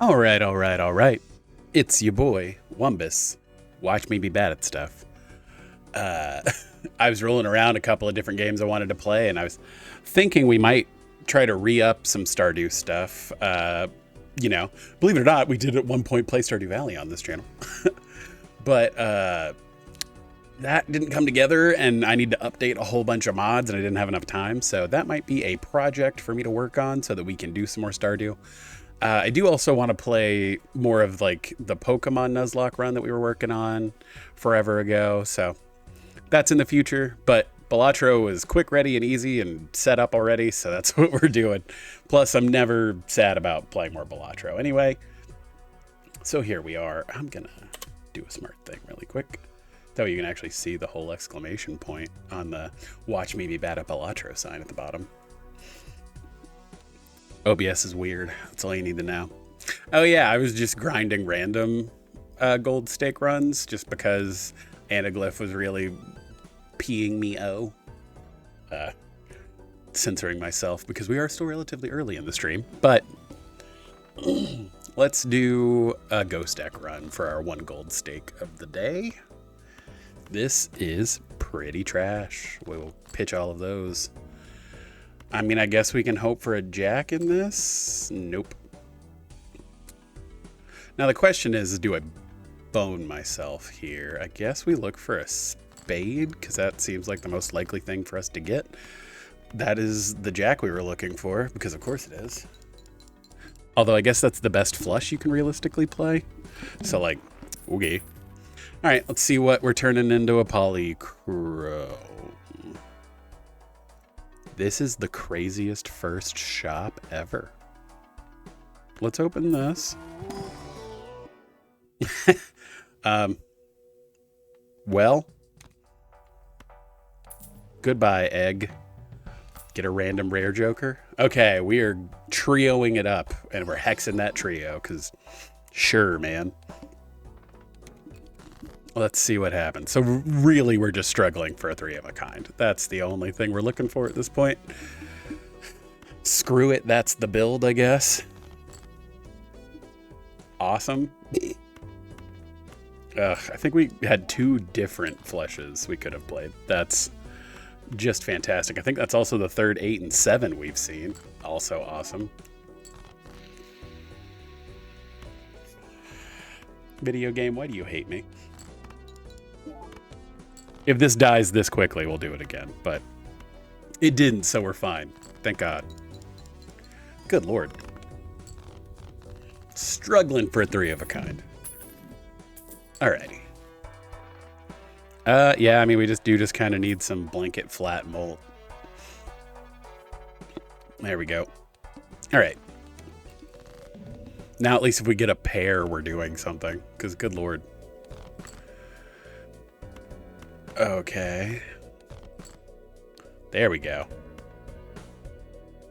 All right. It's your boy, Wumbus. Watch me be bad at stuff. I was rolling around a couple of different games I wanted to play, and I was thinking we might try to re-up some Stardew stuff. Believe it or not, we did at one point play Stardew Valley on this channel. But that didn't come together, and I need to update a whole bunch of mods, and I didn't have enough time. So that might be a project for me to work on so that we can do some more Stardew. I do also want to play more of like the Pokemon Nuzlocke run that we were working on forever ago. So that's in the future, but Balatro is quick, ready, and easy and set up already. So that's what we're doing. Plus, I'm never sad about playing more Balatro anyway. So here we are. I'm going to do a smart thing really quick. That way you can actually see the whole exclamation point on the Watch Me Be Bad at Balatro sign at the bottom. OBS is weird. That's all you need to know. Oh yeah, I was just grinding random gold stake runs just because Anaglyph was really peeing me censoring myself because we are still relatively early in the stream. But let's do a ghost deck run for our 1 gold stake of the day. This is pretty trash. We'll pitch all of those. I mean, I guess we can hope for a jack in this. Nope. Now the question is, do I bone myself here? I guess we look for a spade because that seems like the most likely thing for us to get. That is the jack we were looking for because of course it is. Although I guess that's the best flush you can realistically play. So like, okay. All right, let's see what we're turning into a polychrome. This is the craziest first shop ever. Let's open this. Well, goodbye, egg. Get a random rare joker. Okay, we are trioing it up, and we're hexing that trio, because sure, man. Let's see what happens. So really, we're just struggling for a 3 of a kind. That's the only thing we're looking for at this point. Screw it, that's the build, I guess. Awesome. I think we had 2 different flushes we could have played. That's just fantastic. I think that's also the 3rd 8 and 7 we've seen. Also awesome. Video game, why do you hate me? If this dies this quickly, we'll do it again, but it didn't, so we're fine. Thank God. Good Lord. Struggling for a 3 of a kind. Alrighty. Yeah, I mean, we just kind of need some blanket flat molt. There we go. All right. Now, at least if we get a pair, we're doing something, because good Lord. Okay. There we go.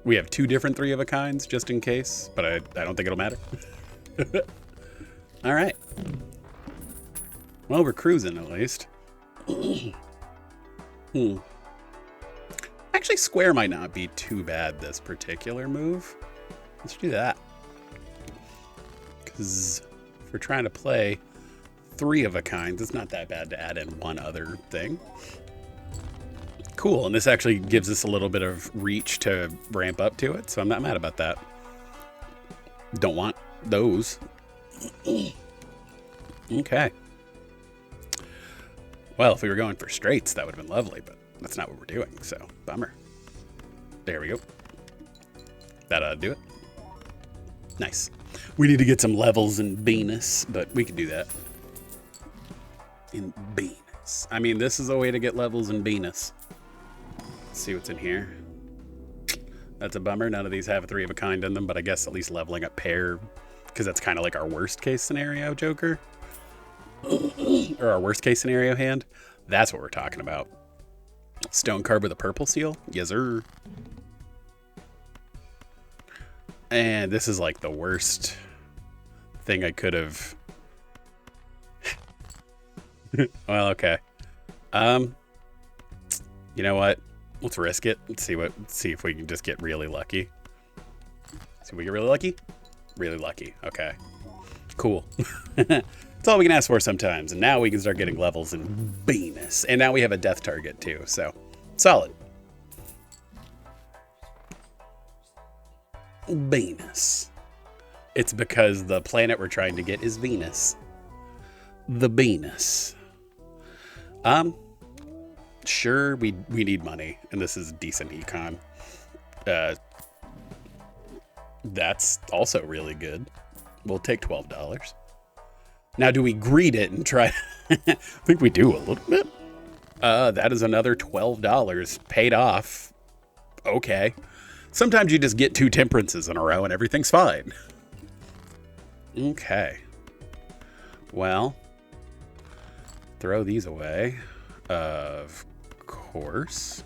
We have 2 different 3 of a kinds, just in case, but I don't think it'll matter. All right. Well, we're cruising at least. Actually, square might not be too bad this particular move. Let's do that. Because if we're trying to play 3 of a kind, it's not that bad to add in 1 other thing. Cool, and this actually gives us a little bit of reach to ramp up to it, so I'm not mad about that. Don't want those. Okay. Well, if we were going for straights, that would have been lovely, but that's not what we're doing, so bummer. There we go. That ought to do it. Nice. We need to get some levels in Venus, but we can do that. In Venus. I mean, this is a way to get levels in Venus. Let's see what's in here. That's a bummer. None of these have a 3 of a kind in them, but I guess at least leveling up pair, because that's kind of like our worst case scenario joker. Or our worst case scenario hand. That's what we're talking about. Stone card with a purple seal? Yes, sir. And this is like the worst thing I could have. Well, okay. You know what? Let's risk it. Let's see if we can just get really lucky. See if we get really lucky. really lucky. Okay. Cool. That's all we can ask for sometimes. And now we can start getting levels in Venus. And now we have a death target too. So solid. Venus. It's because the planet we're trying to get is Venus. The Venus. Sure, we need money, and this is decent econ. That's also really good. We'll take $12. Now, do we greed it and try? I think we do a little bit. That is another $12 paid off. Okay. Sometimes you just get 2 temperances in a row and everything's fine. Okay. Well, throw these away. Of course.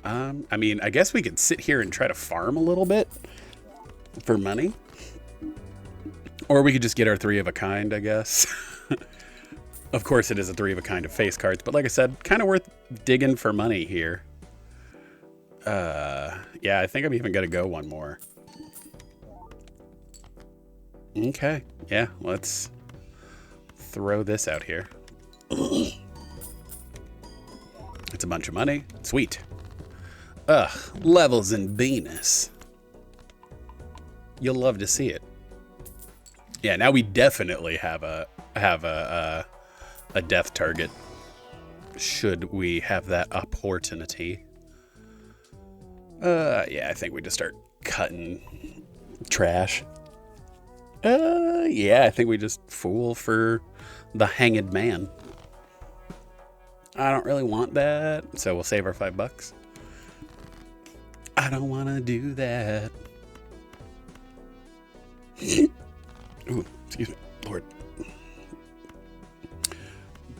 I mean, I guess we could sit here and try to farm a little bit for money. Or we could just get our 3 of a kind, I guess. Of course, it is a 3 of a kind of face cards, but like I said, kind of worth digging for money here. Yeah, I think I'm even gonna go one more. Okay, yeah, let's throw this out here. It's a bunch of money. Sweet. Ugh, levels in Venus. You'll love to see it. Yeah, now we definitely have a death target. Should we have that opportunity? Yeah, I think we just start cutting trash. Yeah, I think we just fool for the hanged man. I don't really want that, so we'll save our $5. I don't want to do that. Ooh, excuse me, Lord.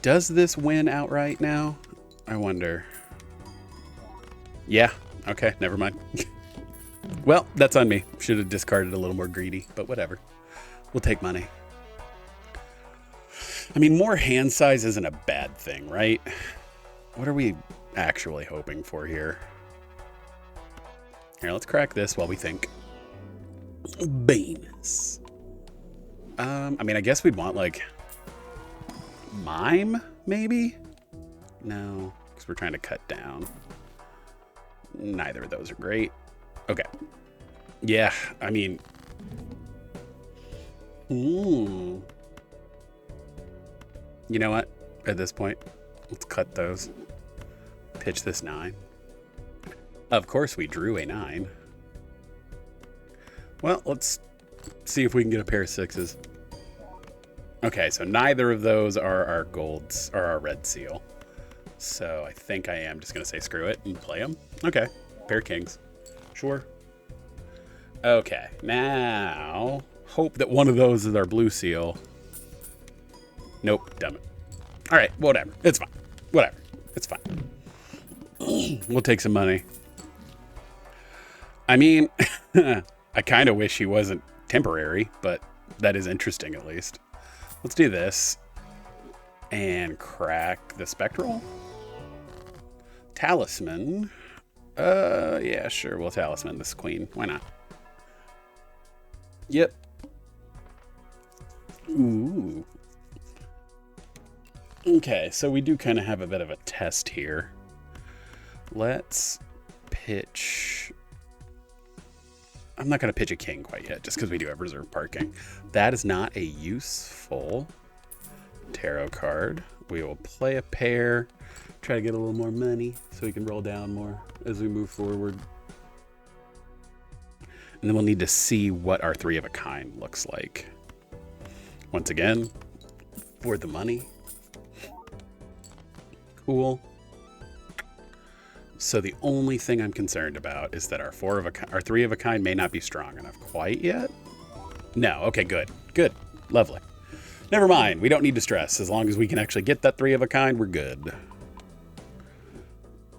Does this win outright now? I wonder. Yeah, okay, never mind. Well, that's on me. Should have discarded a little more greedy, but whatever. We'll take money. I mean, more hand size isn't a bad thing, right? What are we actually hoping for here? Here, let's crack this while we think. Venus. I mean, I guess we'd want, like, mime, maybe? No, because we're trying to cut down. Neither of those are great. Okay. Yeah, I mean... You know what? At this point, let's cut those. Pitch this 9. Of course, we drew a 9. Well, let's see if we can get a pair of 6s. Okay, so neither of those are our golds or our red seal. So I think I am just going to say screw it and play them. Okay, pair of kings. Sure. Okay, now hope that one of those is our blue seal. Nope, damn it. All right, whatever. It's fine. Whatever. It's fine. We'll take some money. I mean, I kind of wish he wasn't temporary, but that is interesting at least. Let's do this and crack the spectral. Talisman. Yeah, sure. We'll talisman this queen. Why not? Yep. Ooh. Okay, so we do kind of have a bit of a test here. Let's pitch... I'm not going to pitch a king quite yet, just because we do have reserve parking. That is not a useful tarot card. We will play a pair, try to get a little more money so we can roll down more as we move forward. And then we'll need to see what our 3 of a kind looks like. Once again, for the money. Cool. So the only thing I'm concerned about is that our 3 of a kind may not be strong enough quite yet. No, okay, good. Good. Lovely. Never mind. We don't need to stress. As long as we can actually get that 3 of a kind, we're good.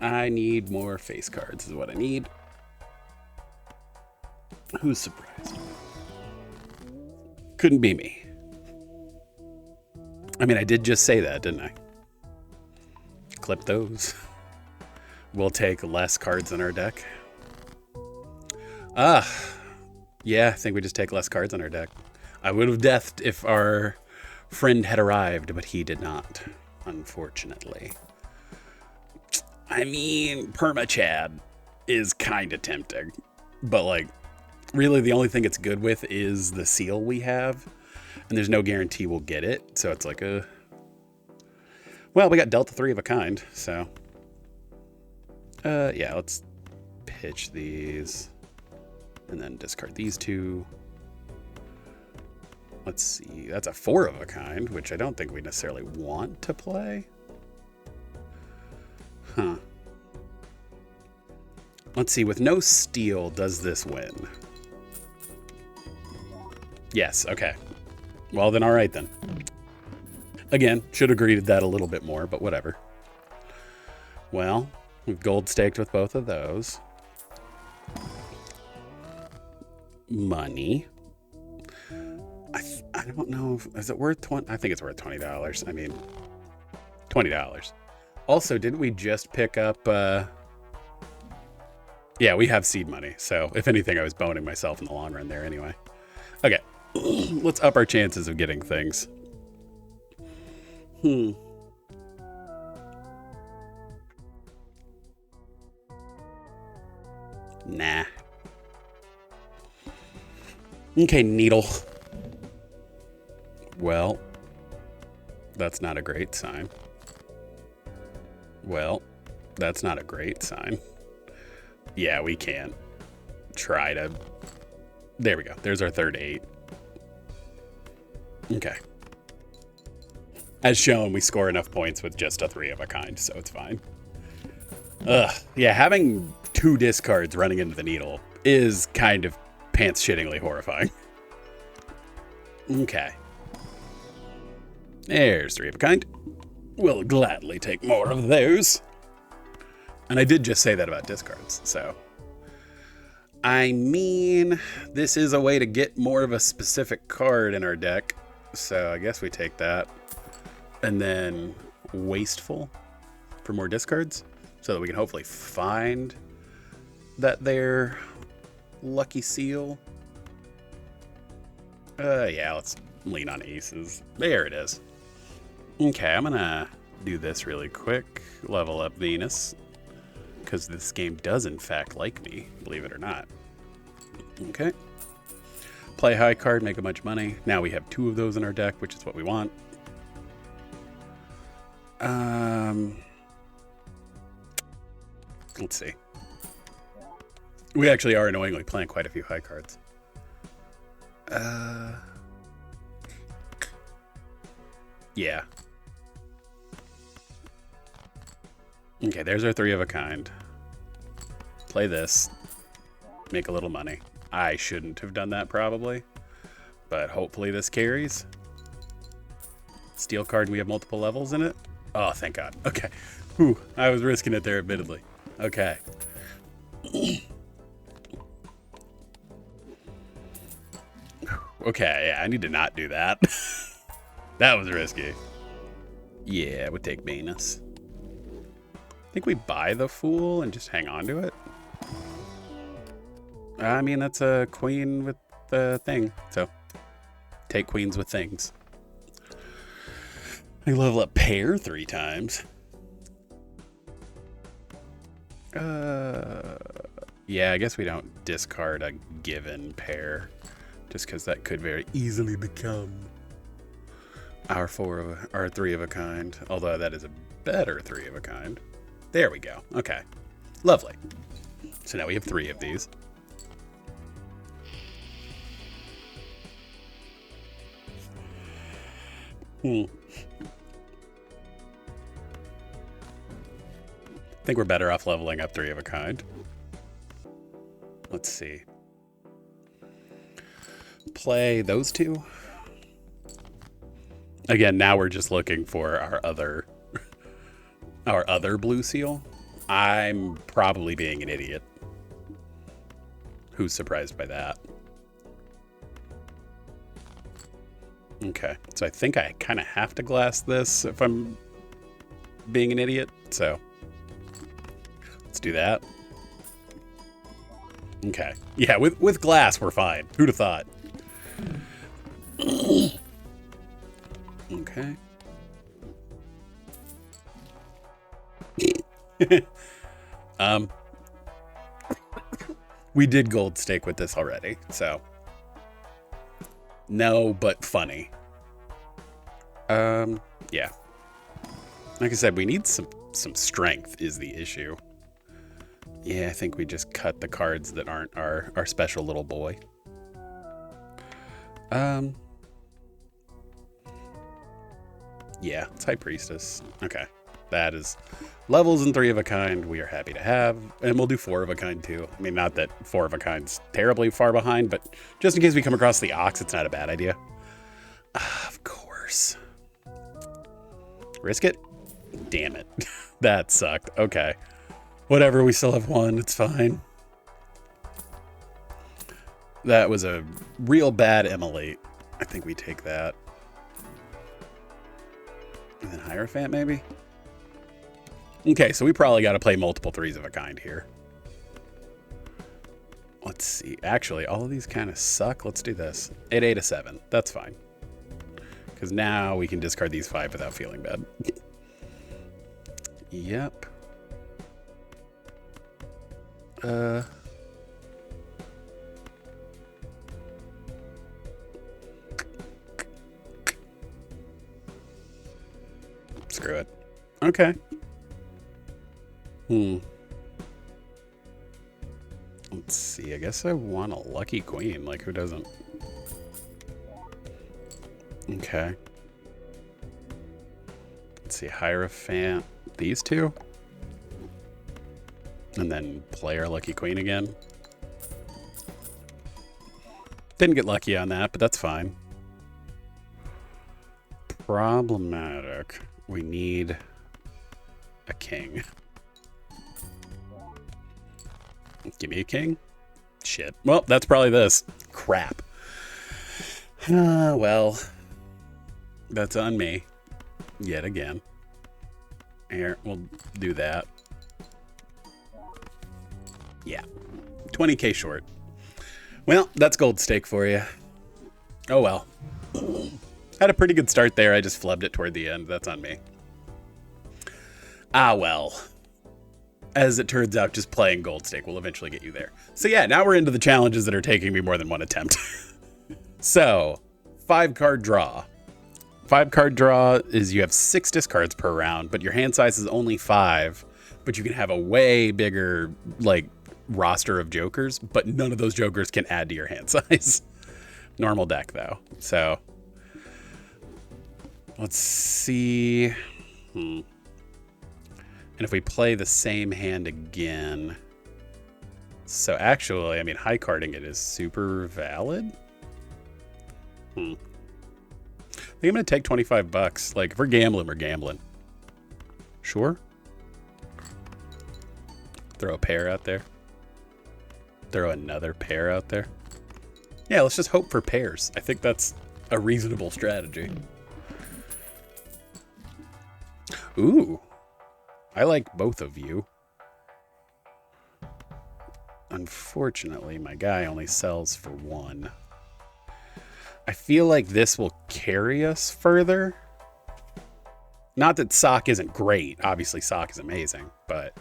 I need more face cards is what I need. Who's surprised? Couldn't be me. I mean, I did just say that, didn't I? Clip those. We'll take less cards in our deck. Yeah, I think we just take less cards on our deck. I would have deathed if our friend had arrived, but he did not, unfortunately. I mean, Permachad is kind of tempting, but like, really the only thing it's good with is the seal we have, and there's no guarantee we'll get it, so it's like a... Well, we got Delta 3 of a kind, so... yeah, let's pitch these, and then discard these two. Let's see, that's a 4 of a kind, which I don't think we necessarily want to play. Huh. Let's see, with no steal, does this win? Yes, okay. Well then, alright then. Again, should have greeted that a little bit more, but whatever. Well, we've gold staked with both of those. Money. I don't know if, is it worth 20? I think it's worth $20. I mean, $20. Also, didn't we just pick up, yeah, we have seed money. So if anything, I was boning myself in the long run there anyway. Okay, let's up our chances of getting things. Nah. Okay, needle. Well, that's not a great sign. Well, that's not a great sign. Yeah, we can't try to... There we go. There's our third 8. Okay. As shown, we score enough points with just a 3 of a kind, so it's fine. Ugh. Yeah, having 2 discards running into the needle is kind of pants-shittingly horrifying. Okay. There's 3 of a kind. We'll gladly take more of those. And I did just say that about discards, so... I mean, this is a way to get more of a specific card in our deck, so I guess we take that. And then Wasteful for more discards, so that we can hopefully find that their lucky seal. Yeah, let's lean on aces. There it is. Okay, I'm gonna do this really quick. Level up Venus, because this game does in fact like me, believe it or not. Okay. Play high card, make a bunch of money. Now we have 2 of those in our deck, which is what we want. Let's see. We actually are annoyingly playing quite a few high cards. Yeah. Okay, there's our 3 of a kind. Play this. Make a little money. I shouldn't have done that probably, but hopefully this carries. Steel card, and we have multiple levels in it. Oh, thank God. Okay. Whew, I was risking it there, admittedly. Okay. Okay, yeah, I need to not do that. That was risky. Yeah, we'll take Venus. I think we buy the Fool and just hang on to it. I mean, that's a queen with the thing, so take queens with things. I level up pair 3 times. Yeah, I guess we don't discard a given pair, just because that could very easily become our 3 of a kind. Although that is a better 3 of a kind. There we go. Okay, lovely. So now we have 3 of these. I think we're better off leveling up 3 of a kind. Let's see. Play those 2. Again, now we're just looking for our other blue seal. I'm probably being an idiot. Who's surprised by that? Okay, so I think I kind of have to glass this if I'm being an idiot, so let's do that. Okay. Yeah, with glass, we're fine. Who'd have thought? Okay. We did gold stake with this already, so. No, but funny. Yeah. Like I said, we need some strength is the issue. Yeah, I think we just cut the cards that aren't our special little boy. Yeah, it's High Priestess. Okay. That is levels in 3 of a kind we are happy to have. And we'll do 4 of a kind too. I mean, not that 4 of a kind's terribly far behind, but just in case we come across the Ox, it's not a bad idea. Of course. Risk it? Damn it. That sucked. Okay. Whatever, we still have 1. It's fine. That was a real bad Emily. I think we take that. And then Hierophant, maybe? Okay, so we probably got to play multiple 3s of a kind here. Let's see. Actually, all of these kind of suck. Let's do this. 8, a 7. That's fine. Because now we can discard these 5 without feeling bad. Yep. Screw it. Okay. Let's see. I guess I want a lucky queen. Like, who doesn't? Okay. Let's see. Hierophant. These 2. And then play our lucky queen again. Didn't get lucky on that, but that's fine. Problematic. We need a king. Give me a king? Shit. Well, that's probably this. Crap. Well, that's on me. Yet again. Here, we'll do that. Yeah. 20k short. Well, that's gold stake for you. Oh well. Had a pretty good start there. I just flubbed it toward the end. That's on me. Ah, well. As it turns out, just playing gold stake will eventually get you there. So yeah, now we're into the challenges that are taking me more than 1 attempt. So, 5-card draw. 5-card draw is you have 6 discards per round, but your hand size is only 5. But you can have a way bigger, like, roster of jokers, but none of those jokers can add to your hand size. Normal deck, though. So, let's see. And if we play the same hand again. So actually, I mean, high carding it is super valid. I think I'm going to take 25 bucks. Like, if we're gambling. Sure. Throw a pair out there. Throw another pair out there. Yeah, let's just hope for pairs. I think that's a reasonable strategy. Ooh. I like both of you. Unfortunately, my guy only sells for 1. I feel like this will carry us further. Not that Sock isn't great. Obviously, Sock is amazing, but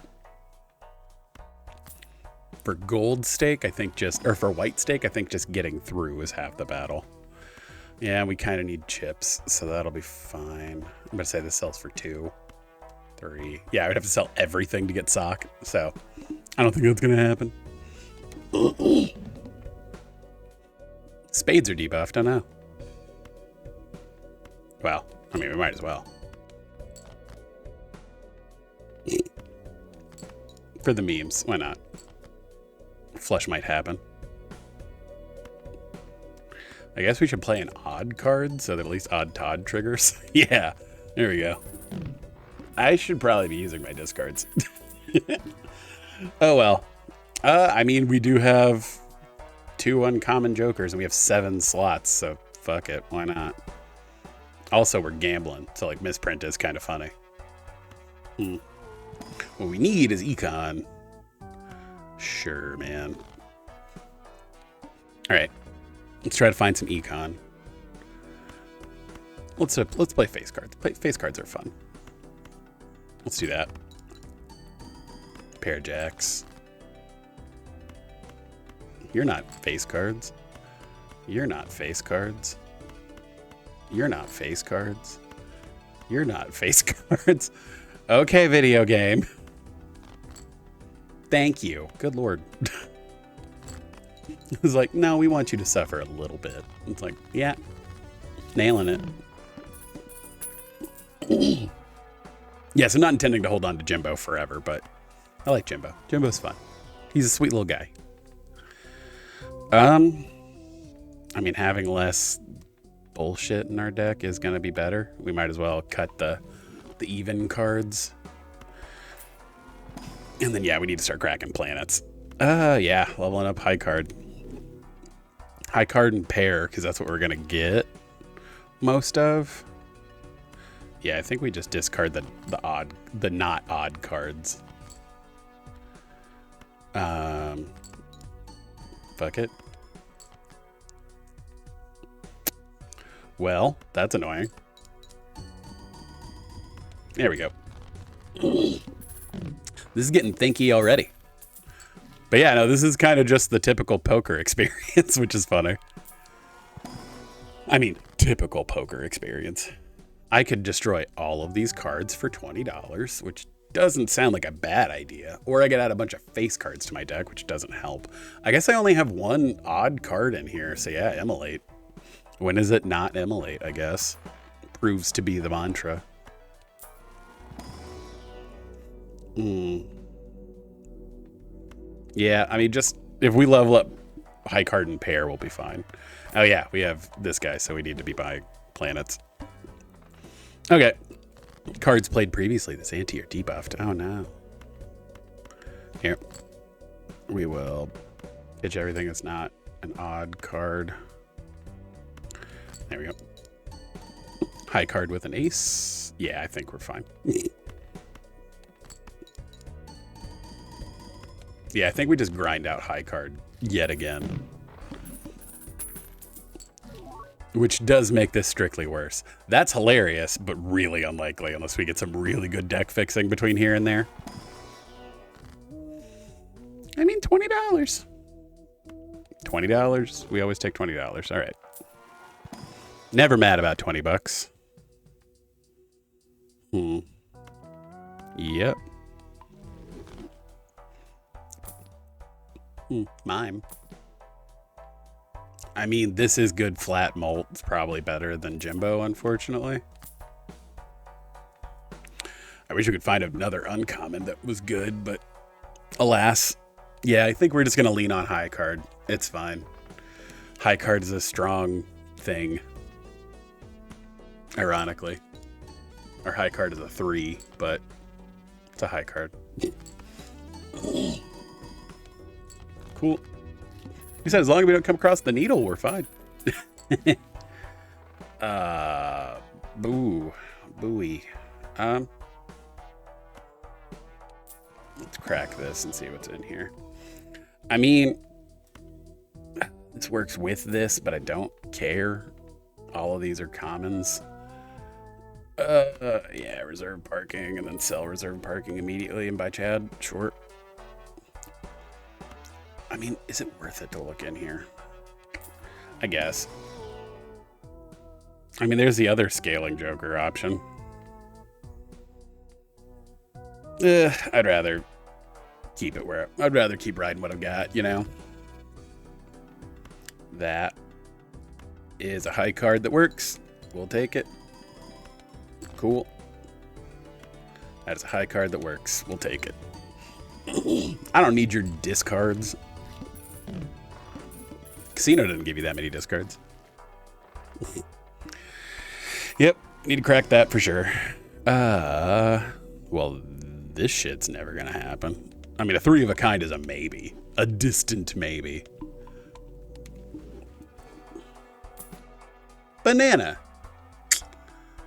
for gold stake, I think or for white stake, I think just getting through is half the battle. Yeah, we kind of need chips, so that'll be fine. I'm going to say this sells for 2. 3. Yeah, I would have to sell everything to get Sock, so I don't think that's going to happen. Spades are debuffed, I know. Well, I mean, we might as well. For the memes, why not? Flush might happen. I guess we should play an odd card so that at least odd Todd triggers. Yeah, there we go. I should probably be using my discards. Oh well. I mean, we do have 2 uncommon jokers and we have 7 slots, so fuck it, why not? Also, we're gambling, so like misprint is kind of funny. What we need is econ. Sure, man. All right, let's try to find some econ. Let's play face cards. Face cards are fun. Let's do that. Pair of jacks. You're not face cards. You're not face cards. You're not face cards. You're not face cards. Okay, video game. Thank you. Good Lord. It was like, no, we want you to suffer a little bit. It's like, yeah, nailing it. Yes, I'm not intending to hold on to Jimbo forever, but I like Jimbo. Jimbo's fun. He's a sweet little guy. I mean, having less bullshit in our deck is going to be better. We might as well cut the even cards. And then, yeah, we need to start cracking planets. Yeah, leveling up high card. High card and pair, because that's what we're going to get most of. Yeah, I think we just discard the not odd cards. Fuck it. Well, that's annoying. There we go. This is getting thinky already. But yeah, no, this is kind of just the typical poker experience, which is funny. I mean, typical poker experience. I could destroy all of these cards for $20, which doesn't sound like a bad idea. Or I could add a bunch of face cards to my deck, which doesn't help. I guess I only have one odd card in here, so yeah, immolate. When is it not immolate, I guess? Proves to be the mantra. Yeah, I mean, just if we level up high card and pair, we'll be fine. Oh yeah, we have this guy, so we need to be buying planets. Okay. Cards played previously. This anti are debuffed. Oh no. Here. We will pitch everything that's not an odd card. There we go. High card with an ace. Yeah, I think we're fine. Yeah, I think we just grind out high card yet again. Which does make this strictly worse. That's hilarious, but really unlikely unless we get some really good deck fixing between here and there. I mean, $20. $20. We always take $20. All right. Never mad about 20 bucks. Yep. Mime. I mean, this is good flat mult. It's probably better than Jimbo, unfortunately. I wish we could find another uncommon that was good, but alas. Yeah, I think we're just going to lean on high card. It's fine. High card is a strong thing. Ironically. Our high card is a 3, but it's a high card. Cool. He said, as long as we don't come across the needle, we're fine. Booey. Let's crack this and see what's in here. I mean, this works with this, but I don't care. All of these are commons. Yeah, reserve parking and then sell reserve parking immediately and buy Chad. Sure. I mean, is it worth it to look in here? I guess. I mean, there's the other scaling Joker option. I'd rather keep it where I'd rather keep riding what I've got, you know. That is a high card that works. We'll take it. Cool. That is a high card that works. We'll take it. I don't need your discards. Casino doesn't give you that many discards. Yep, need to crack that for sure. Well, this shit's never gonna happen. I mean, a 3 of a kind is a maybe. A distant maybe. Banana.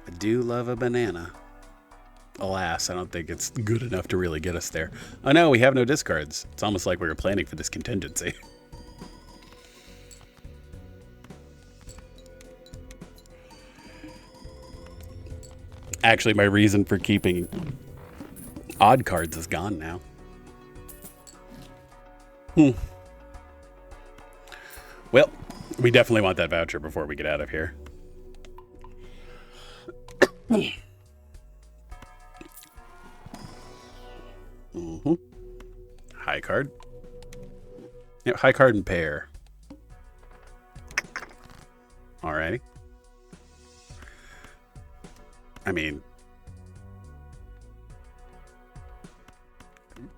I do love a banana. Alas, I don't think it's good enough to really get us there. Oh no, we have no discards. It's almost like we were planning for this contingency. Actually, my reason for keeping odd cards is gone now. Well, we definitely want that voucher before we get out of here. High card. Yeah, high card and pair. Alrighty. I mean,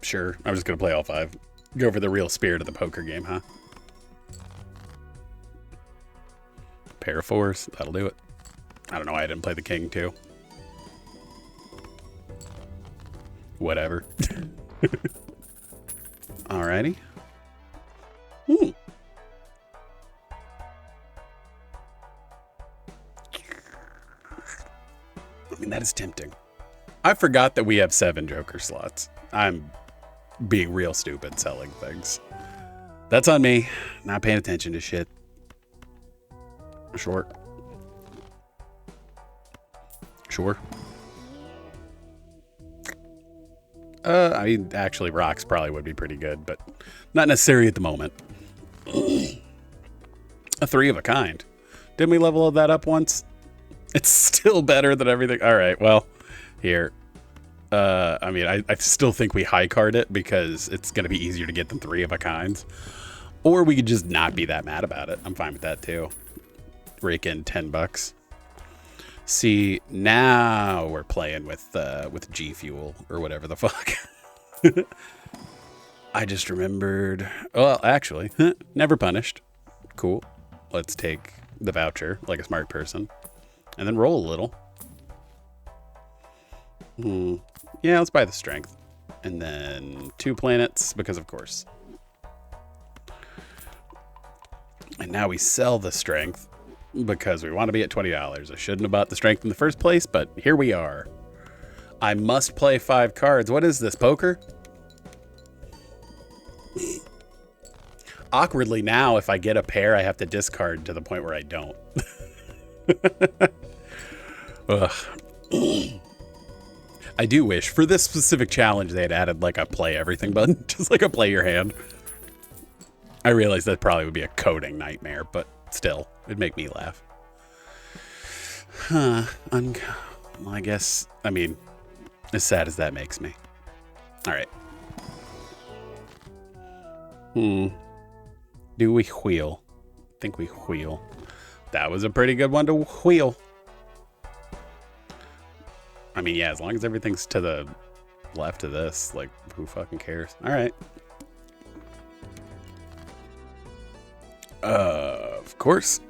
sure. I'm just going to play all 5. Go for the real spirit of the poker game, huh? Pair of 4s. That'll do it. I don't know why I didn't play the king, too. Whatever. Alrighty. I mean, that is tempting. I forgot that we have 7 Joker slots. I'm being real stupid selling things. That's on me. Not paying attention to shit. Sure. Sure. I mean, actually, rocks probably would be pretty good, but not necessary at the moment. A 3 of a kind. Didn't we level that up once? It's still better than everything. All right, well, here. I mean, I still think we high card it because it's going to be easier to get than 3 of a kinds. Or we could just not be that mad about it. I'm fine with that, too. Rake in $10. See, now we're playing with G Fuel or whatever the fuck. I just remembered. Well, actually, never punished. Cool. Let's take the voucher like a smart person. And then roll a little. Yeah, let's buy the strength. And then 2 planets, because of course. And now we sell the strength because we want to be at $20. I shouldn't have bought the strength in the first place, but here we are. I must play 5 cards. What is this, poker? Awkwardly now, if I get a pair, I have to discard to the point where I don't. Ugh. I do wish for this specific challenge they had added like a play everything button, just like a play your hand. I realize that probably would be a coding nightmare, but still, it'd make me laugh. Huh. Well, I guess, I mean, as sad as that makes me. All right. Do we wheel? I think we wheel. That was a pretty good one to wheel. I mean, yeah, as long as everything's to the left of this, like, who fucking cares? All right. Of course.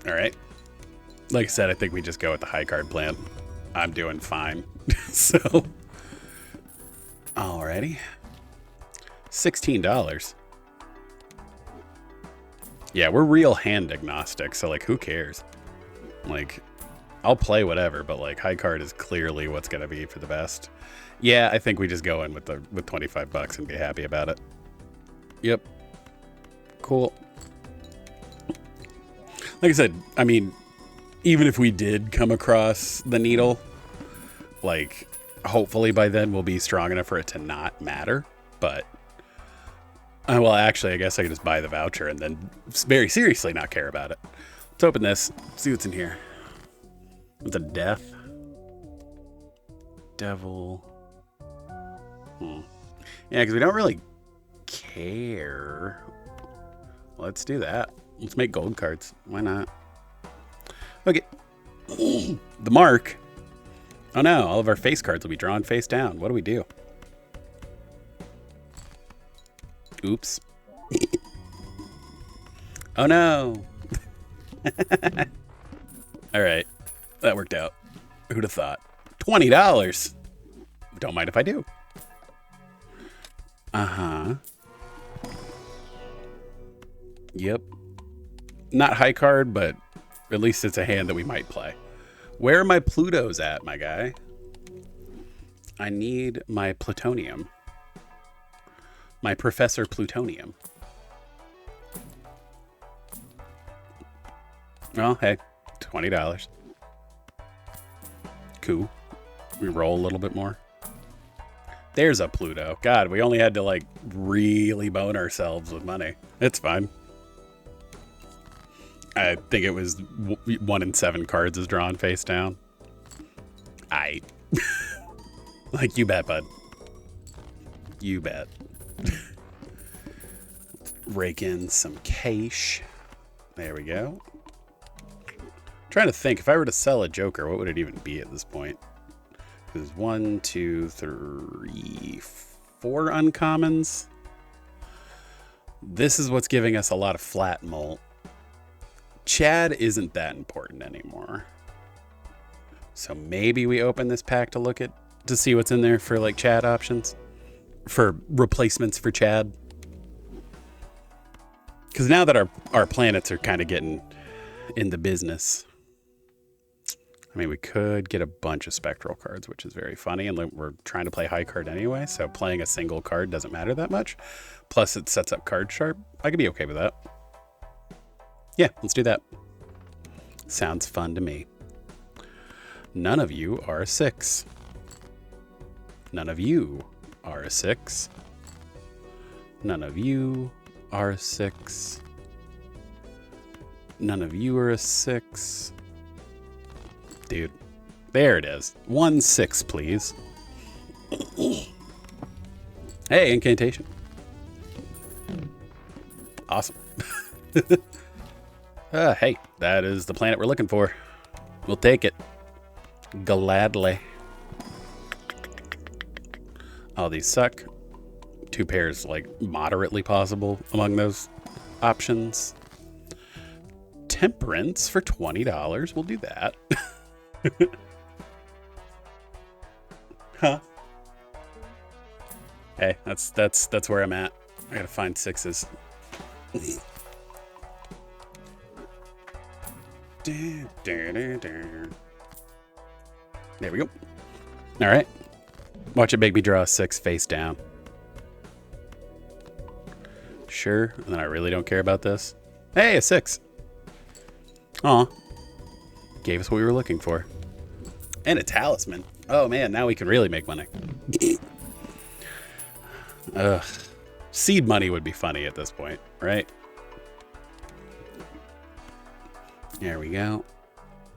All right. Like I said, I think we just go with the high card plan. I'm doing fine. So, alrighty. $16. Yeah, we're real hand agnostic, so like, who cares? Like, I'll play whatever, but like, high card is clearly what's gonna be for the best. Yeah, I think we just go in with $25 and be happy about it. Yep. Cool. Like I said, I mean, even if we did come across the needle, like, hopefully by then we'll be strong enough for it to not matter. But, well, actually, I guess I could just buy the voucher and then very seriously not care about it. Let's open this, see what's in here. With a death. Devil. Yeah, because we don't really care. Let's do that. Let's make gold cards. Why not? Okay. The mark. Oh no, all of our face cards will be drawn face down. What do we do? Oops. Oh no. All right. That worked out. Who'd have thought? $20. Don't mind if I do. Uh-huh. Yep. Not high card, but at least it's a hand that we might play. Where are my Plutos at, my guy? I need my plutonium. My Professor Plutonium. Well, hey, $20. Cool. We roll a little bit more. There's a Pluto. God, we only had to like really bone ourselves with money. It's fine. I think it was 1 in 7 cards is drawn face down. Like, you bet, bud. You bet. Rake in some cash. There we go. Trying to think, if I were to sell a Joker, what would it even be at this point? Because 1, 2, 3, 4 uncommons. This is what's giving us a lot of flat mult. Chad isn't that important anymore. So maybe we open this pack to see what's in there for like Chad options. For replacements for Chad. Because now that our planets are kind of getting in the business. I mean, we could get a bunch of spectral cards, which is very funny. And we're trying to play high card anyway. So playing a single card doesn't matter that much. Plus it sets up card sharp. I could be okay with that. Yeah, let's do that. Sounds fun to me. None of you are a 6. None of you are a 6. None of you are a 6. None of you are a 6. Dude, there it is. 1 6, please. Hey, incantation. Awesome. Hey, that is the planet we're looking for. We'll take it. Gladly. Oh, these suck. 2 pairs, like, moderately possible among those options. Temperance for $20. We'll do that. Huh? Hey, that's where I'm at. I gotta find 6s. There we go. All right. Watch it make me draw a 6 face down. Sure. And then I really don't care about this. Hey, a 6. Aw. Gave us what we were looking for. And a talisman. Oh man, now we can really make money. Ugh. Seed money would be funny at this point, right? There we go.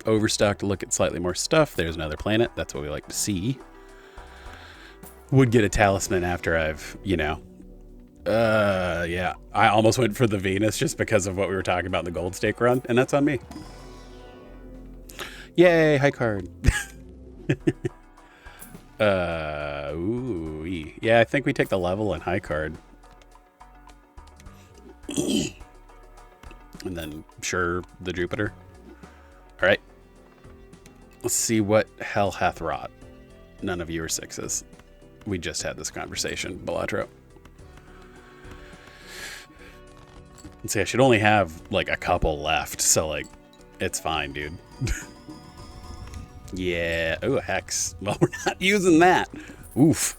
Overstock to look at slightly more stuff. There's another planet. That's what we like to see. Would get a talisman after I've, yeah. I almost went for the Venus just because of what we were talking about in the gold stake run, and that's on me. Yay, high card. Ooh, yeah, I think we take the level and high card. And then, sure, the Jupiter. All right. Let's see what hell hath wrought. None of you are 6s. We just had this conversation, Balatro. Let's see, I should only have, like, a couple left. So, like, it's fine, dude. Yeah. Ooh, a hex. Well, we're not using that. Oof.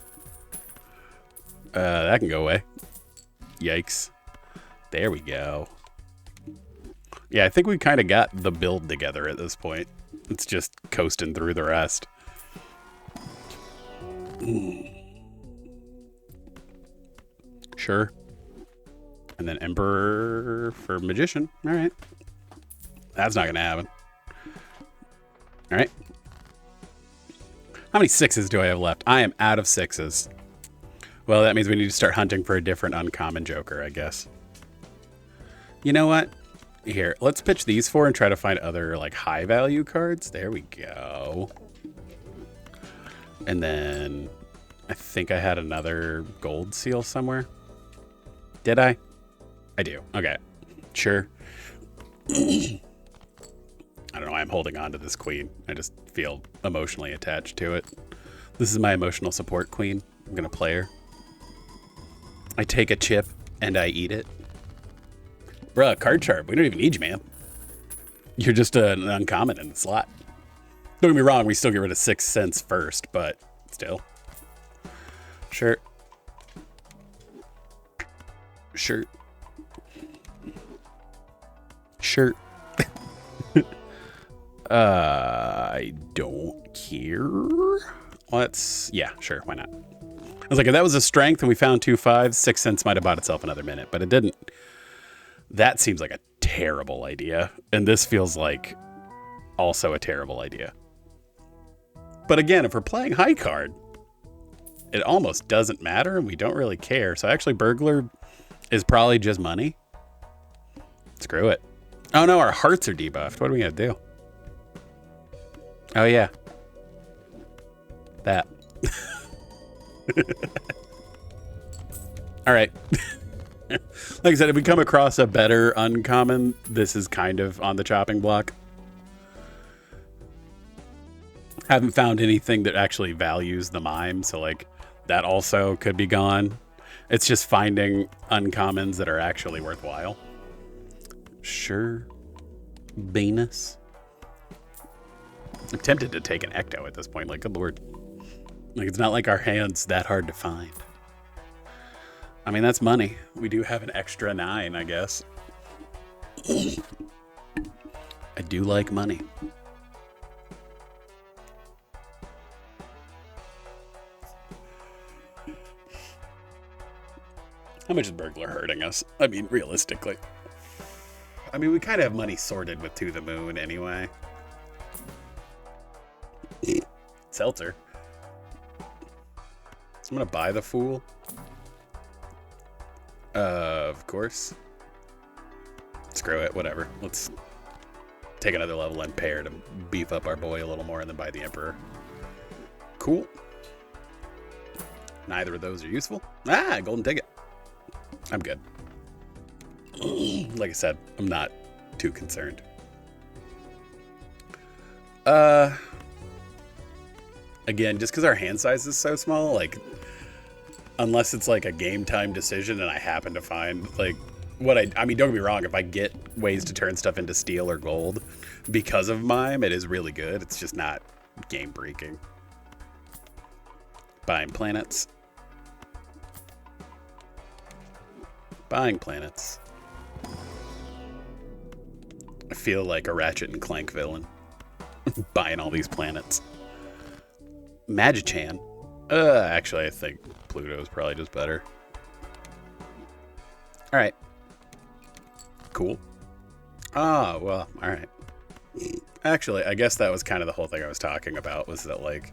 That can go away. Yikes. There we go. Yeah, I think we kind of got the build together at this point. It's just coasting through the rest. Sure. And then Emperor for Magician. All right. That's not going to happen. All right. How many 6s do I have left? I am out of 6s. Well, that means we need to start hunting for a different uncommon Joker, I guess. You know what? Here, let's pitch these 4 and try to find other, like, high-value cards. There we go. And then I think I had another gold seal somewhere. Did I? I do. Okay. Sure. I don't know why I'm holding on to this queen. I just feel emotionally attached to it. This is my emotional support queen. I'm going to play her. I take a chip and I eat it. Bruh, card sharp. We don't even need you, man. You're just an uncommon in the slot. Don't get me wrong, we still get rid of 6 cents first, but still. Sure. Sure. Sure. I don't care. Yeah, sure, why not? I was like, if that was a strength and we found 2 5s, 6 cents might have bought itself another minute, but it didn't. That seems like a terrible idea. And this feels like also a terrible idea. But again, if we're playing high card, it almost doesn't matter and we don't really care. So actually, burglar is probably just money. Screw it. Oh no, our hearts are debuffed. What are we gonna do? Oh yeah. That. All right. Like I said, if we come across a better uncommon, this is kind of on the chopping block. Haven't found anything that actually values the mime, so like that also could be gone. It's just finding uncommons that are actually worthwhile. Sure. Venus. I'm tempted to take an ecto at this point. Like, good lord. Like, it's not like our hand's that hard to find. I mean, that's money. We do have an extra 9, I guess. I do like money. How much is burglar hurting us? I mean, realistically. I mean, we kind of have money sorted with To the Moon anyway. Seltzer. I'm gonna buy the Fool. Of course. Screw it, whatever. Let's take another level and pair to beef up our boy a little more and then buy the Emperor. Cool. Neither of those are useful. Ah, golden ticket. I'm good. Like I said, I'm not too concerned. Again, just because our hand size is so small, like, unless it's like a game time decision and I happen to find, like, I mean, don't get me wrong, if I get ways to turn stuff into steel or gold because of mime, it is really good. It's just not game breaking. Buying planets. Buying planets. I feel like a Ratchet and Clank villain. Buying all these planets. Magichan. Actually, I think Pluto's probably just better. Alright. Cool. Ah, well, alright. Actually, I guess that was kind of the whole thing I was talking about, was that, like,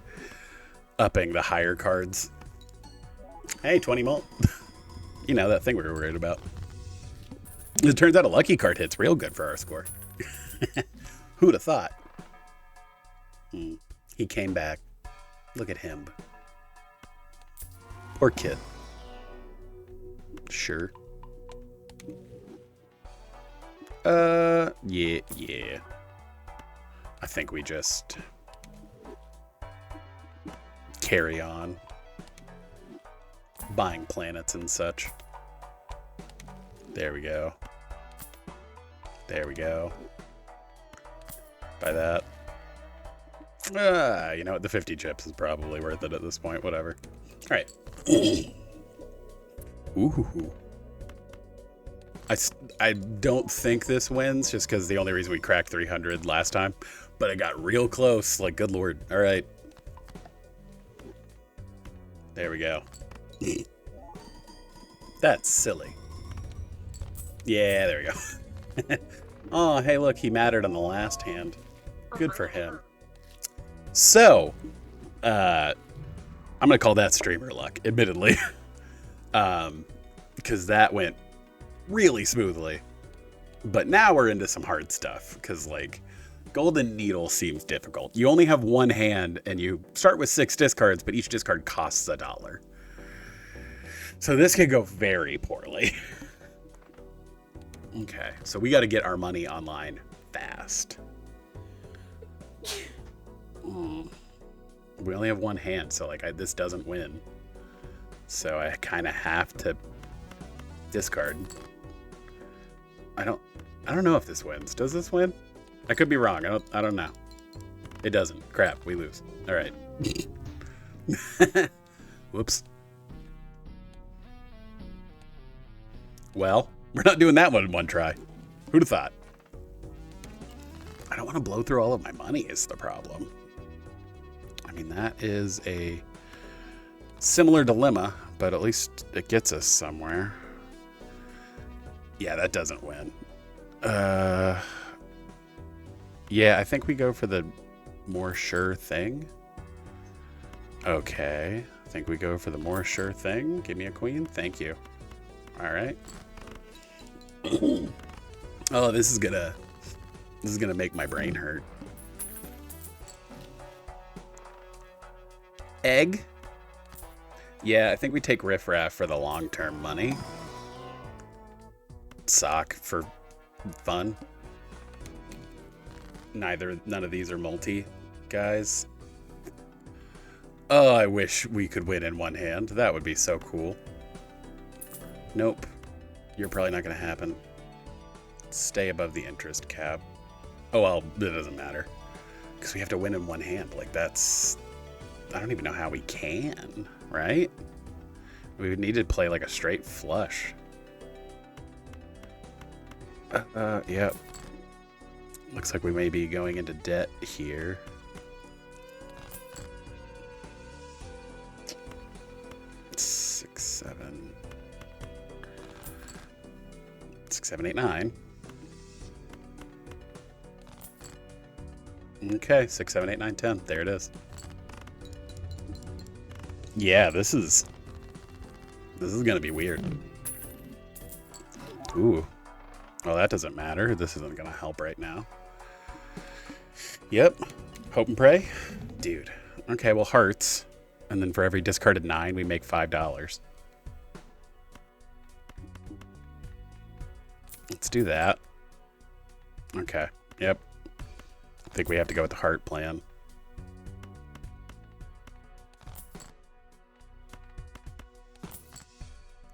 upping the higher cards. Hey, 20 mult. You know, that thing we were worried about. It turns out a lucky card hits real good for our score. Who'd have thought? He came back. Look at him. Poor kid. Sure. Yeah. I think we just carry on buying planets and such. There we go. There we go. Buy that. You know what? The 50 chips is probably worth it at this point. Whatever. All right. Ooh. I don't think this wins just because the only reason we cracked 300 last time, but it got real close. Like, good lord. All right. There we go. That's silly. Yeah, there we go. Oh, hey, look, he mattered on the last hand. Good for him. So, I'm going to call that streamer luck, admittedly. Because that went really smoothly. But now we're into some hard stuff, because, like, Golden Needle seems difficult. You only have one hand, and you start with 6 discards, but each discard costs $1. So this could go very poorly. Okay, so we got to get our money online fast. We only have one hand, so like this doesn't win. So I kind of have to discard. I don't know if this wins. Does this win? I could be wrong. I don't know. It doesn't. Crap, we lose. All right. Whoops. Well, we're not doing that one in one try. Who'd have thought? I want to blow through all of my money is the problem. I mean, that is a similar dilemma, but at least it gets us somewhere. Yeah, that doesn't win. Yeah, I think we go for the more sure thing. Okay, I think we go for the more sure thing. Give me a queen. Thank you. All right. Oh, this is gonna make my brain hurt. Egg. Yeah, I think we take riffraff for the long-term money. Sock for fun. None of these are multi, guys. Oh, I wish we could win in one hand. That would be so cool. Nope. You're probably not going to happen. Stay above the interest cap. Oh, well, it doesn't matter. Because we have to win in one hand. Like, that's... I don't even know how we can, right? We would need to play like a straight flush. Yep. Looks like we may be going into debt here. Six, seven, 8, 9. Okay, 6, 7, 8, 9, 10. There it is. Yeah, this is gonna be weird. Ooh. Well, that doesn't matter. This isn't gonna help right now. Yep. Hope and pray. Dude. Okay, well, hearts. And then for every discarded 9, we make $5. Let's do that. Okay. Yep. I think we have to go with the heart plan.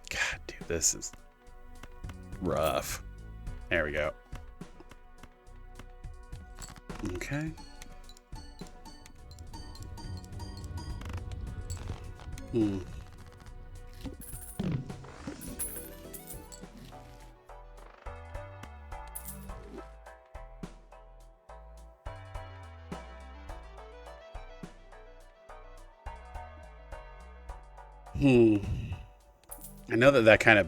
God, dude, this is rough. There we go. Okay. I know that kind of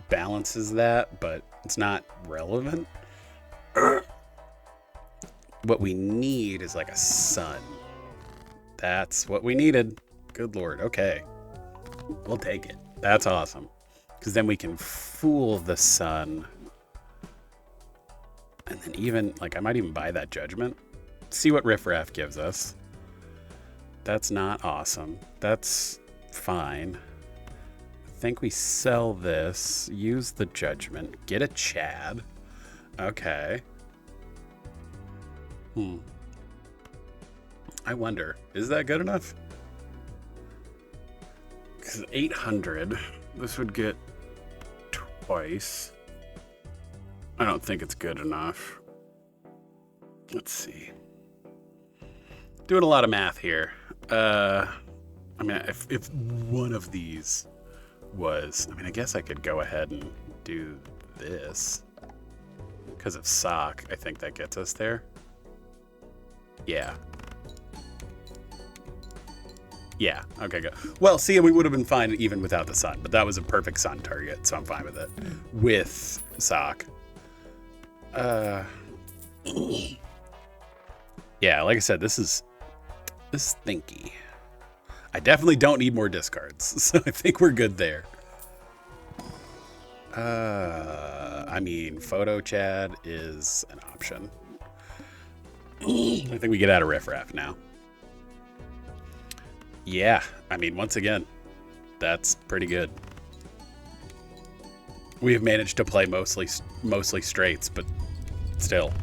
balances that, but it's not relevant. What we need is like a sun. That's what we needed. Good Lord. Okay. We'll take it. That's awesome. Because then we can fool the sun. And then even, like, I might even buy that judgment. See what riffraff gives us. That's not awesome. That's fine. I think we sell this, use the judgment, get a Chad. Okay. I wonder, is that good enough? Because 800, this would get twice. I don't think it's good enough. Let's see. Doing a lot of math here. I mean, if one of these was... I mean, I guess I could go ahead and do this. Because of sock, I think that gets us there. Yeah. Yeah, okay, good. Well, see, we would have been fine even without the sun, but that was a perfect sun target, so I'm fine with it. With sock. Yeah, like I said, this is thinky. I definitely don't need more discards, so I think we're good there. I mean, photo Chad is an option. I think we get out of riffraff now. Yeah, I mean, once again, that's pretty good. We have managed to play mostly straights, but still,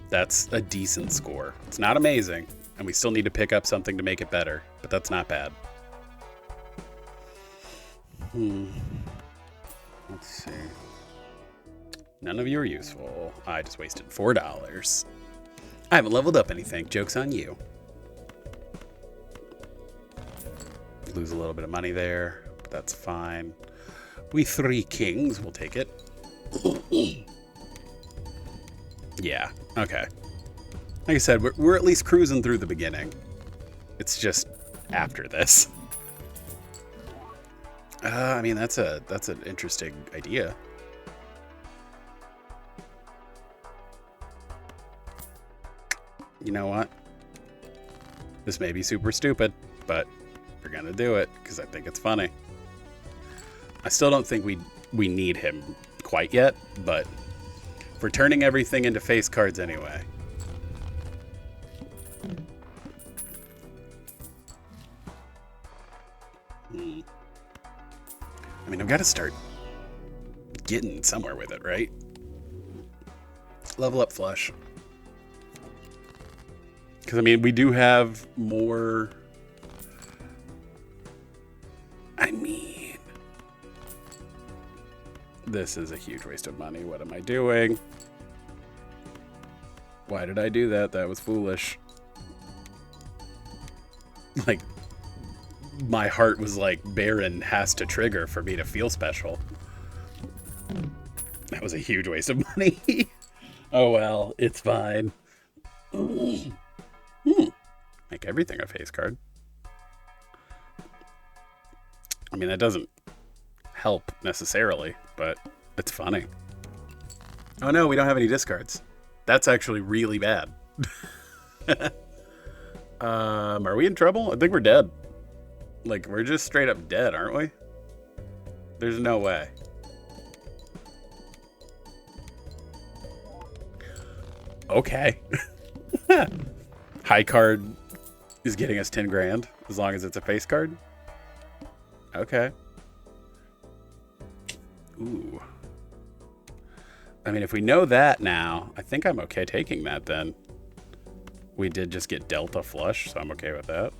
that's a decent score. It's not amazing, and we still need to pick up something to make it better, but that's not bad. Let's see. None of you are useful. I just wasted $4. I haven't leveled up anything. Joke's on you. Lose a little bit of money there, but that's fine. We 3 kings, we'll take it. Yeah, okay. Like I said, we're at least cruising through the beginning. It's just after this. I mean, that's an interesting idea. You know what? This may be super stupid, but we're gonna do it because I think it's funny. I still don't think we need him quite yet, but we're turning everything into face cards anyway. I mean, I've got to start getting somewhere with it, right? Level up flush. Because, I mean, we do have more... I mean... This is a huge waste of money. What am I doing? Why did I do that? That was foolish. Like, my heart was like, Baron has to trigger for me to feel special. That was a huge waste of money. Oh well, it's fine. Make everything a face card. I mean, that doesn't help necessarily, but it's funny. Oh no, we don't have any discards. That's actually really bad. Are we in trouble? I think we're dead. Like, we're just straight up dead, aren't we? There's no way. Okay. High card is getting us 10 grand as long as it's a face card. Okay. Ooh. I mean, if we know that now, I think I'm okay taking that then. We did just get Delta flush, so I'm okay with that.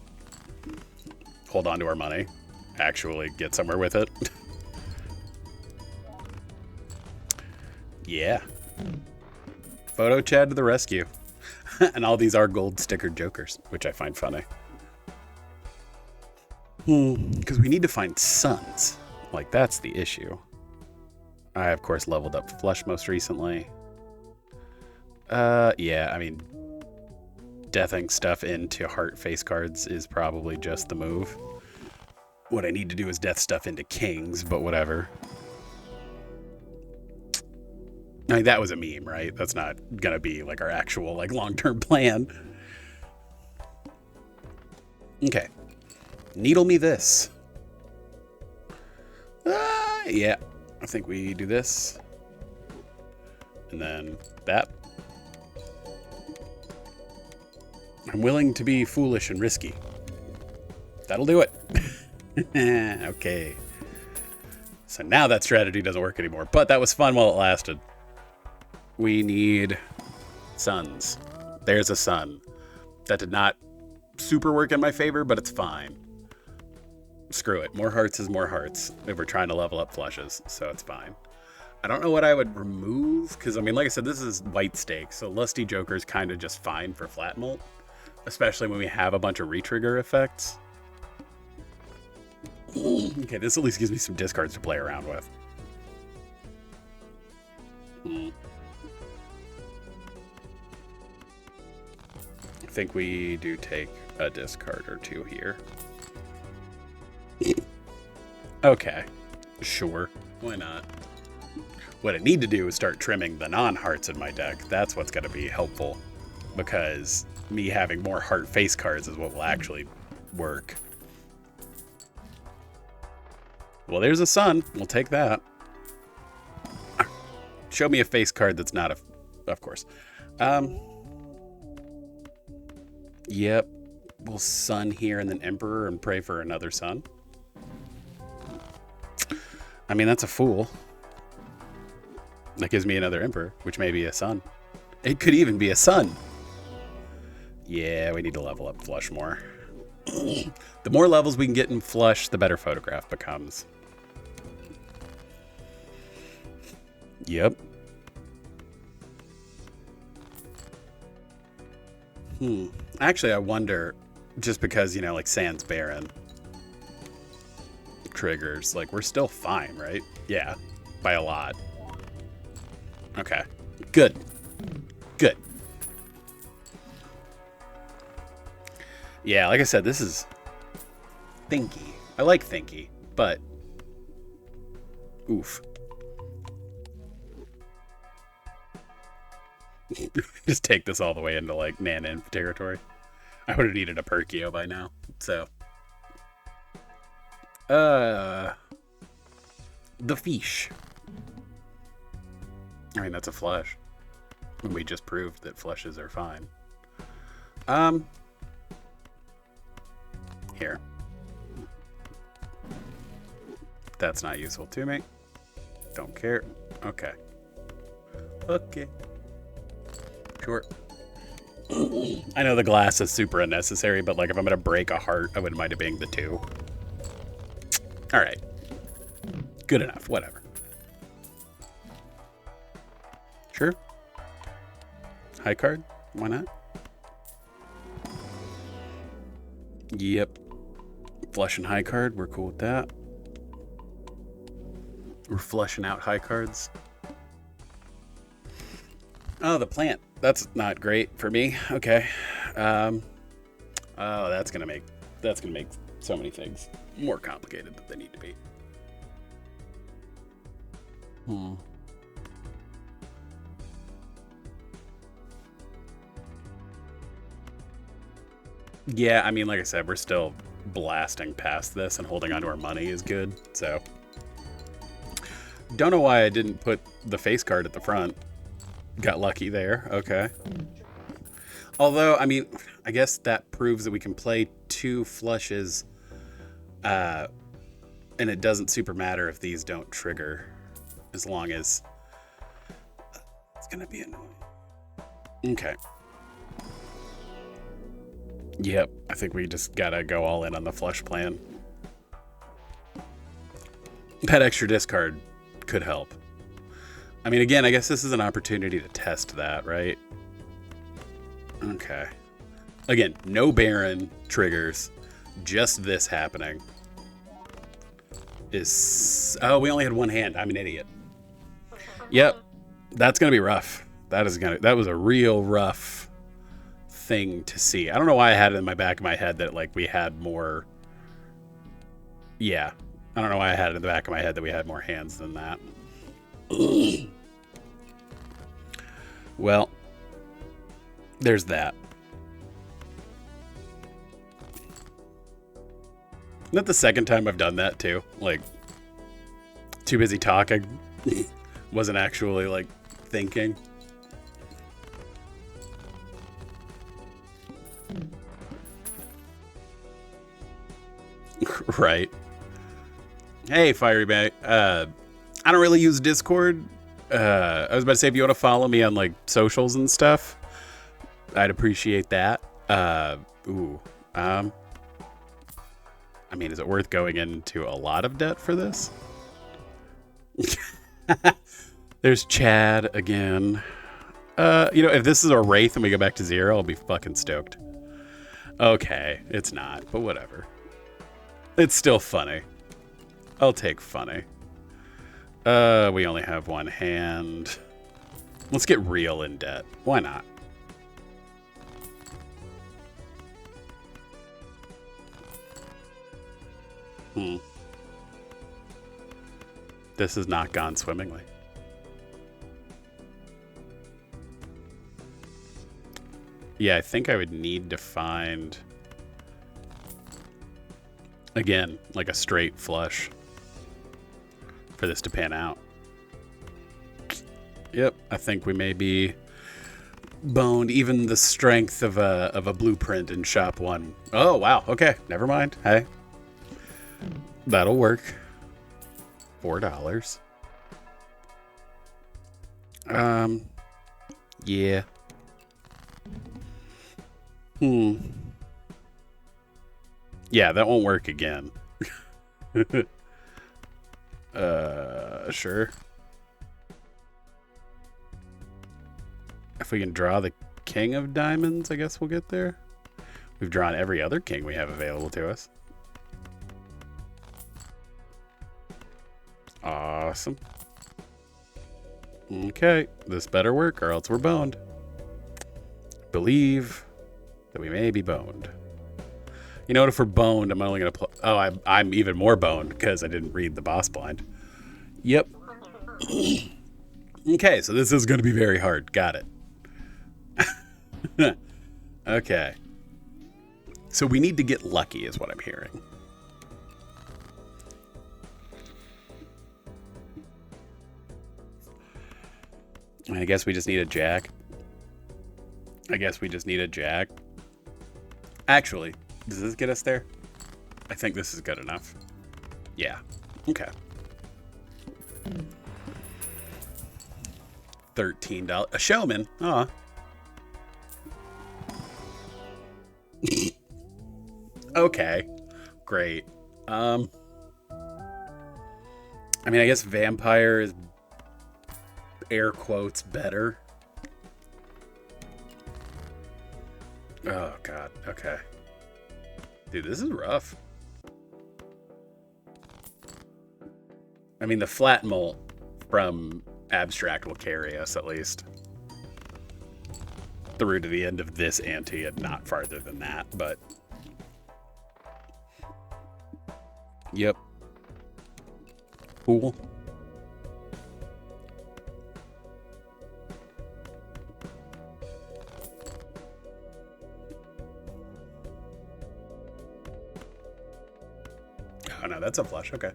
Hold on to our money. Actually get somewhere with it. Yeah. Photo Chad to the rescue. And all these are gold stickered jokers, which I find funny. Because we need to find sons. Like, that's the issue. I, of course, leveled up flush most recently. Yeah, I mean, deathing stuff into heart face cards is probably just the move. What I need to do is death stuff into kings, but whatever. I mean, that was a meme, right? That's not gonna be like our actual like long-term plan. Okay. Needle me this. Yeah. I think we do this. And then that. I'm willing to be foolish and risky. That'll do it. Okay. So now that strategy doesn't work anymore, but that was fun while it lasted. We need sons. There's a sun. That did not super work in my favor, but it's fine. Screw it. More hearts is more hearts if we're trying to level up flushes, so it's fine. I don't know what I would remove, because, I mean, like I said, this is white stakes, so Lusty Joker is kind of just fine for flat molt, especially when we have a bunch of retrigger effects. Okay, this at least gives me some discards to play around with. I think we do take a discard or two here. Okay, sure, why not? What I need to do is start trimming the non-hearts in my deck. That's what's going to be helpful, because me having more heart face cards is what will actually work. Well, there's a sun. We'll take that. Show me a face card that's not a... Of course. Yep. We'll sun here and then Emperor and pray for another sun. I mean, that's a fool. That gives me another Emperor, which may be a sun. It could even be a sun. Yeah, we need to level up flush more. The more levels we can get in flush, the better photograph becomes. Yep. Actually, I wonder, just because, you know, like Sans Baron triggers, like, we're still fine, right? Yeah, by a lot. Okay, good. Good. Yeah, like I said, this is thinky. I like thinky, but oof. Just take this all the way into like Nana territory. I would have needed a Perkio by now. So the fish. I mean, that's a flush. And we just proved that flushes are fine. Here. That's not useful to me. Don't care. Okay. Okay. Sure. I know the glass is super unnecessary, but like if I'm gonna break a heart, I wouldn't mind it being the 2. All right. Good enough. Whatever. Sure. High card. Why not? Yep. Flush and high card. We're cool with that. We're flushing out high cards. Oh, the plant. That's not great for me. Okay. Oh, that's gonna make so many things more complicated than they need to be. Yeah, I mean, like I said, we're still blasting past this, and holding onto our money is good. So, don't know why I didn't put the face card at the front. Got lucky there. Okay. Although, I mean, I guess that proves that we can play 2 flushes, and it doesn't super matter if these don't trigger, as long as it's gonna be annoying. Okay. Yep, I think we just gotta go all in on the flush plan. That extra discard could help. I mean, again, I guess this is an opportunity to test that, right? Okay. Again, no Baron triggers, just this happening. Oh, we only had 1 hand. I'm an idiot. Yep, that's gonna be rough. That was a real rough thing to see. I don't know why I had it in my back of my head that like we had more. Yeah, I don't know why I had it in the back of my head that we had more hands than that. Well, there's that. Not the second time I've done that too. Like, too busy talking. Wasn't actually like thinking. Right. Hey, Fiery Bay. I don't really use Discord. I was about to say, if you want to follow me on like socials and stuff, I'd appreciate that. I mean, is it worth going into a lot of debt for this? There's Chad again. If this is a Wraith and we go back to 0, I'll be fucking stoked. Okay, it's not, but whatever. It's still funny. I'll take funny. We only have 1 hand. Let's get real in debt. Why not? This has not gone swimmingly. Yeah, I think I would need to find, again, like a straight flush for this to pan out. Yep, I think we may be boned. Even the strength of a blueprint in shop 1. Oh, wow. Okay, never mind. Hey, that'll work. $4. Yeah. Yeah, that won't work again. Sure. If we can draw the King of Diamonds, I guess we'll get there. We've drawn every other king we have available to us. Awesome. Okay, this better work or else we're boned. Believe that we may be boned. You know what? If we're boned, I'm only going to play... Oh, I'm even more boned because I didn't read the boss blind. Yep. Okay, so this is going to be very hard. Got it. Okay. So we need to get lucky is what I'm hearing. I guess we just need a jack. Actually, does this get us there? I think this is good enough. Yeah. Okay. $13. A showman. Aw. Okay. Great. I mean, I guess vampire is air quotes better. Oh, God. Okay. Dude, this is rough. I mean, the flat molt from abstract will carry us at least through to the end of this ante and not farther than that, but yep. Cool. Oh no, that's a flush. Okay.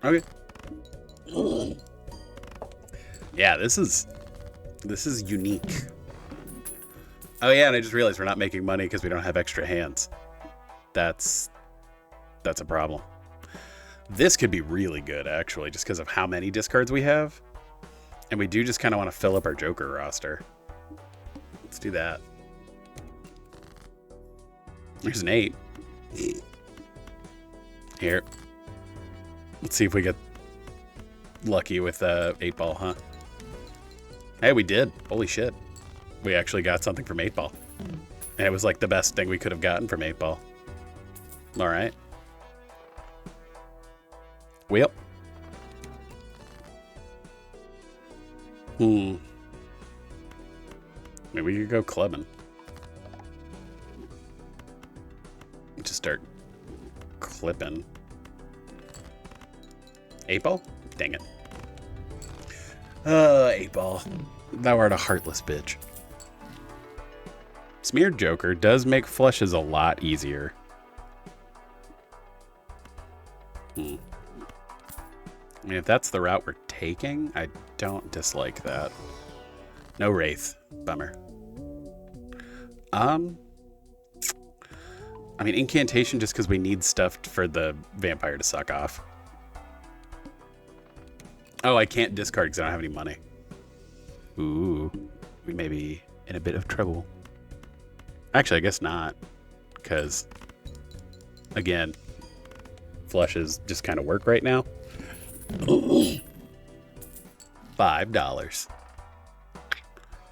Okay. Yeah, this is unique. Oh yeah, and I just realized we're not making money because we don't have extra hands. That's a problem. This could be really good, actually, just because of how many discards we have. And we do just kind of want to fill up our Joker roster. Let's do that. There's an 8. Here. Let's see if we get lucky with 8-ball, huh? Hey, we did. Holy shit. We actually got something from 8-ball. And it was like the best thing we could have gotten from 8-ball. All right. Well. Maybe we could go clubbing. Just start clipping. 8-ball? Dang it. 8-ball. Thou art a heartless bitch. Smeared Joker does make flushes a lot easier. I mean, if that's the route we're taking, I don't dislike that. No Wraith. Bummer. I mean, Incantation just because we need stuff for the vampire to suck off. Oh, I can't discard because I don't have any money. Ooh. We may be in a bit of trouble. Actually, I guess not. Because, again, flushes just kind of work right now. $5.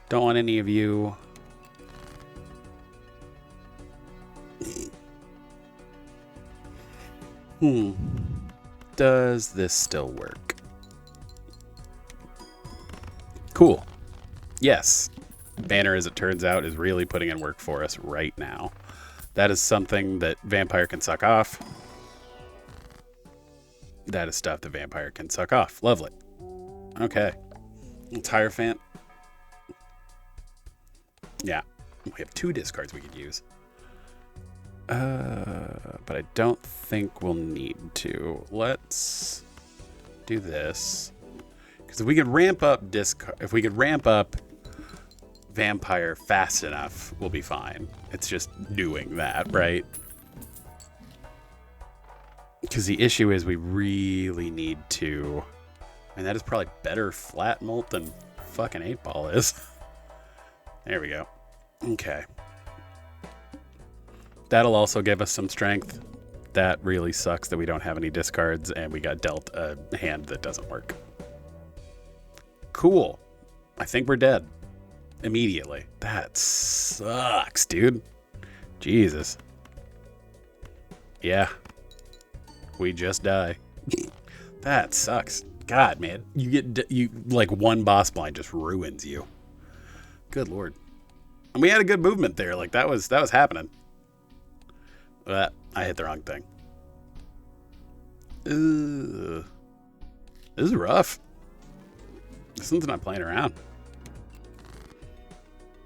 Don't want any of you. Does this still work? Cool. Yes. Banner, as it turns out, is really putting in work for us right now. That is something that Vampire can suck off. That is stuff the Vampire can suck off. Lovely. Okay. Hierophant. Yeah. We have 2 discards we could use. But I don't think we'll need to. Let's do this. Because if we could ramp up Vampire fast enough, we'll be fine. It's just doing that, right? Because the issue is we really need to... And that is probably better flat molt than fucking 8-ball is. There we go. Okay. That'll also give us some strength. That really sucks that we don't have any discards and we got dealt a hand that doesn't work. Cool. I think we're dead. Immediately. That sucks, dude. Jesus. Yeah. We just die. That sucks. God, man. You like one boss blind just ruins you. Good Lord. And we had a good movement there. Like that was happening. But I hit the wrong thing. Ooh. This is rough. This one's not playing around.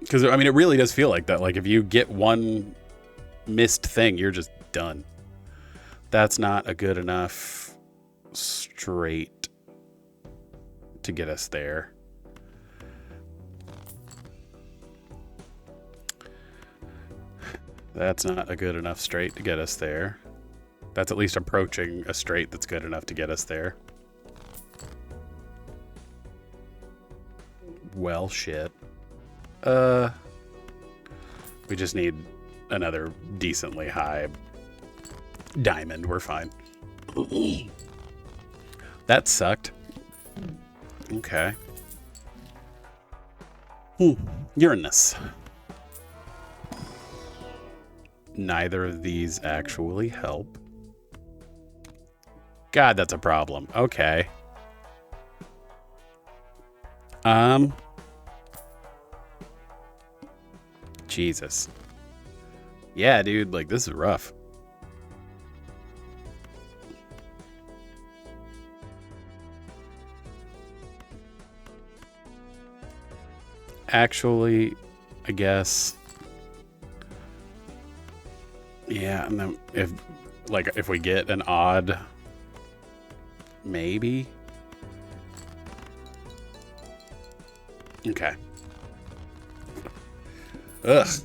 Because, I mean, it really does feel like that. Like, if you get one missed thing, you're just done. That's not a good enough straight to get us there. That's not a good enough straight to get us there. That's at least approaching a straight that's good enough to get us there. Well, shit. We just need another decently high diamond. We're fine. That sucked. Okay. Uranus. Neither of these actually help. God, that's a problem. Okay. Jesus. Yeah, dude, like, this is rough. Actually, I guess. Yeah, and then if we get an odd, maybe. Okay. Ugh. This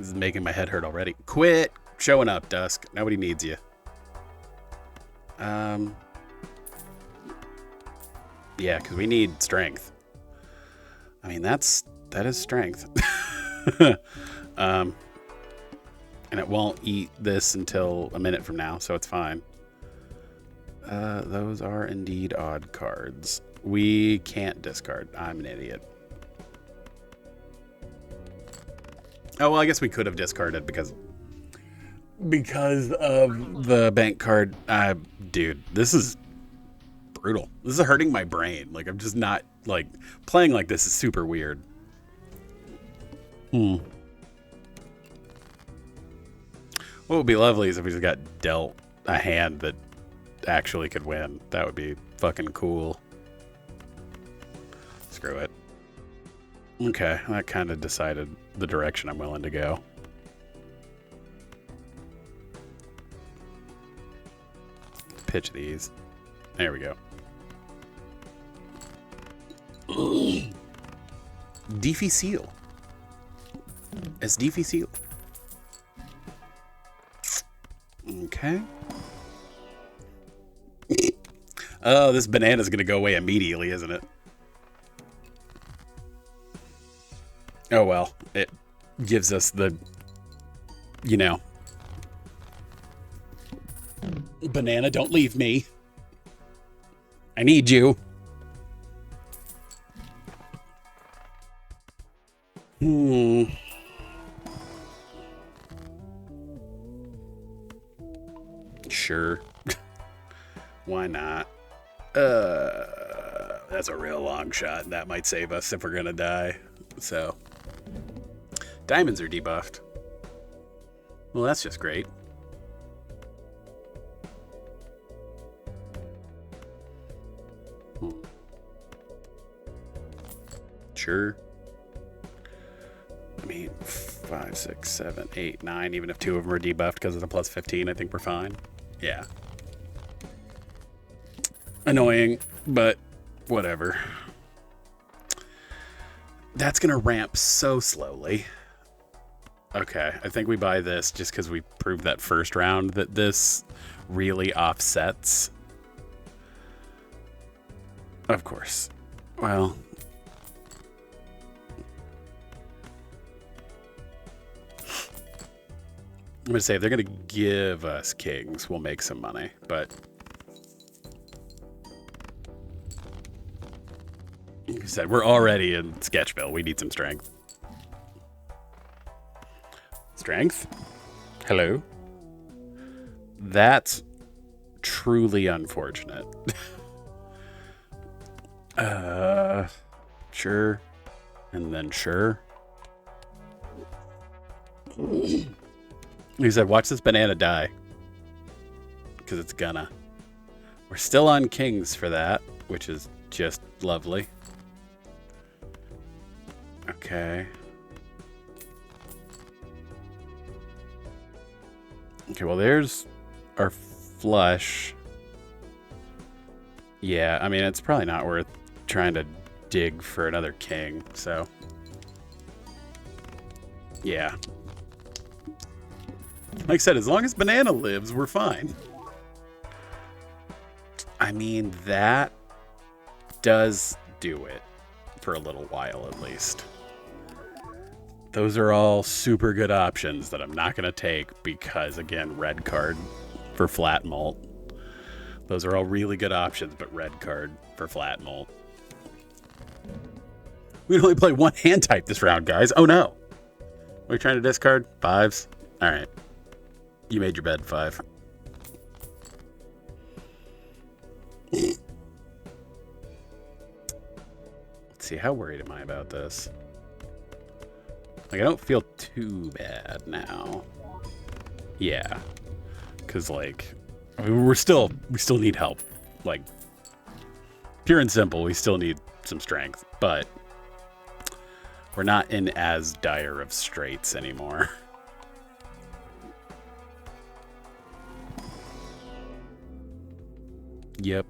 is making my head hurt already. Quit showing up, Dusk. Nobody needs you. Yeah, because we need strength. I mean, that is strength. And it won't eat this until a minute from now, so it's fine. Those are indeed odd cards. We can't discard. I'm an idiot. Oh, well, I guess we could have discarded because of the bank card. Dude, this is brutal. This is hurting my brain. Like, I'm just not, like, playing like this is super weird. What would be lovely is if we just got dealt a hand that actually could win. That would be fucking cool. Screw it. Okay, that kind of decided the direction I'm willing to go. Pitch these. There we go. Difficile. It's difficile. Okay. Oh, this banana's gonna go away immediately, isn't it? Oh, well, it gives us the, you know, banana, don't leave me. I need you. Sure. Why not? That's a real long shot. That might save us if we're gonna die. So, diamonds are debuffed. Well, that's just great. Sure. I mean, 5, 6, 7, 8, 9. Even if 2 of them are debuffed because of the plus 15, I think we're fine. Yeah. Annoying, but whatever. That's going to ramp so slowly. Okay, I think we buy this just because we proved that first round that this really offsets. Of course. Well, I'm going to say if they're going to give us kings, we'll make some money, but like I said, we're already in Sketchville. We need some strength. Strength? Hello? That's truly unfortunate. Sure. And then sure. He said, watch this banana die. Because it's gonna. We're still on kings for that, which is just lovely. Okay. Okay, well, there's our flush. Yeah, I mean, it's probably not worth trying to dig for another king, so. Yeah. Like I said, as long as banana lives, we're fine. I mean, that does do it for a little while, at least. Those are all super good options that I'm not going to take because, again, red card for flat mult. Those are all really good options, but red card for flat mult. We only play one hand type this round, guys. Oh, no. Are we trying to discard? Fives? All right. You made your bed, 5. Let's see, how worried am I about this? Like, I don't feel too bad now. Yeah. Because, like, I mean, we still need help. Like, pure and simple, we still need some strength. But we're not in as dire of straits anymore. Yep.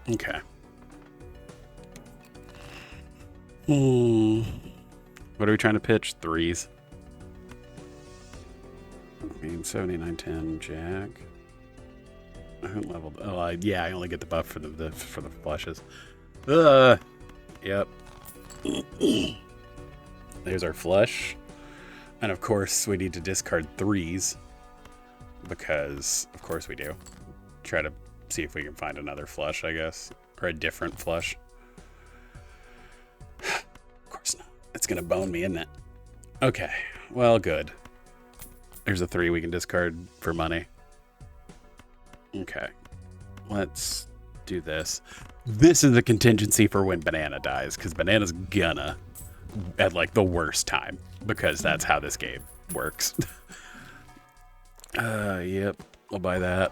Okay. What are we trying to pitch? 3s. I mean, 79, 10, jack. I haven't leveled. Oh, yeah, I only get the buff for the flushes. Yep. There's our flush, and of course we need to discard 3s because, of course, we do. Try to see if we can find another flush, I guess, or a different flush. Of course not. It's gonna bone me, isn't it? Okay. Well, good. There's a 3 we can discard for money. Okay. Let's do this. This is a contingency for when banana dies, because banana's gonna at like the worst time, because that's how this game works. Yep. I'll buy that.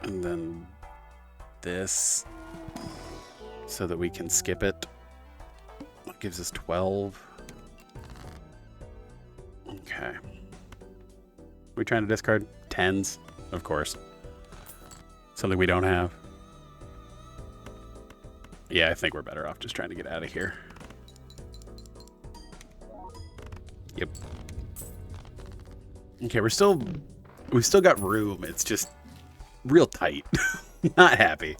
And then this so that we can skip it. That gives us 12. Okay. We trying to discard 10s? Of course. Something we don't have. Yeah, I think we're better off just trying to get out of here. Yep. Okay, we still got room. It's just real tight. Not happy.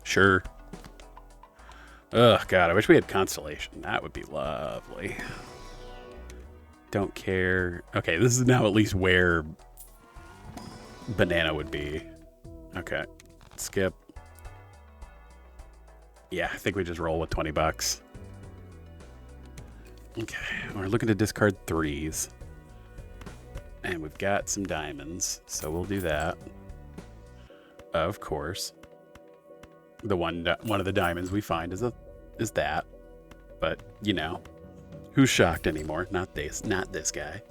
Sure. Ugh, God, I wish we had Constellation. That would be lovely. Don't care. Okay, this is now at least where banana would be. Okay, skip. Yeah, I think we just roll with 20 bucks. Okay, we're looking to discard 3s. And we've got some diamonds, so we'll do that. Of course. The one of the diamonds we find is that. But, you know, who's shocked anymore? Not this guy.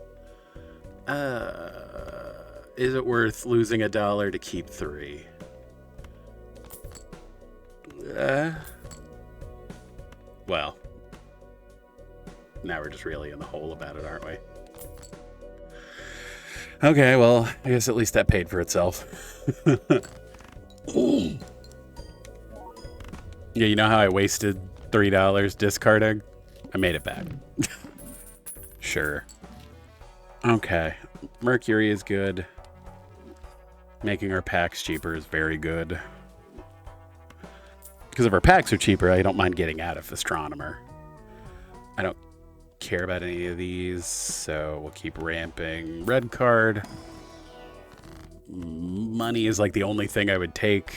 Is it worth losing $1 to keep 3? Well, now we're just really in the hole about it, aren't we? Okay, well, I guess at least that paid for itself. Yeah, you know how I wasted $3 discarding? I made it back. Sure. Okay. Mercury is good. Making our packs cheaper is very good. Because if our packs are cheaper, I don't mind getting out of Astronomer. I don't care about any of these, so we'll keep ramping. Red card. Money is like the only thing I would take.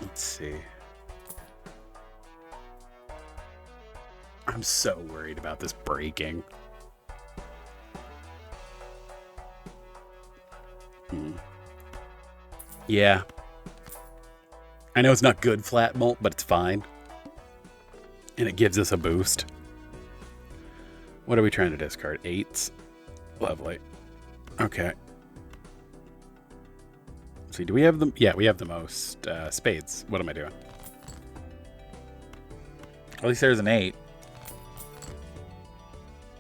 Let's see. I'm so worried about this breaking. Yeah. I know it's not good flat mult, but it's fine. And it gives us a boost. What are we trying to discard? 8s. Lovely. Okay. Let's see, do we have them? Yeah, we have the most spades. What am I doing? At least there's an 8.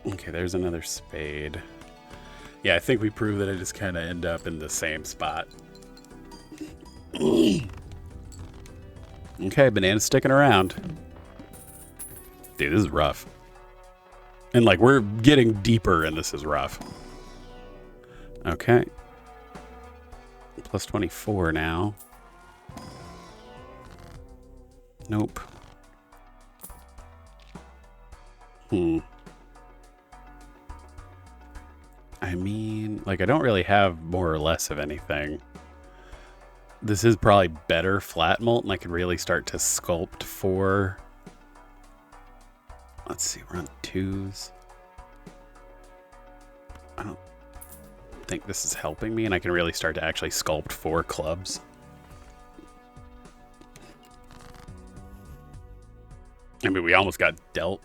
Okay, there's another spade. Yeah, I think we proved that I just kind of end up in the same spot. Okay, banana's sticking around. Dude, this is rough. And, like, we're getting deeper, and this is rough. Okay. Plus 24 now. Nope. I mean, like, I don't really have more or less of anything. This is probably better flat mult, and I could really start to sculpt for... Let's see, we're on 2s. I don't think this is helping me, and I can really start to actually sculpt 4 clubs. I mean, we almost got dealt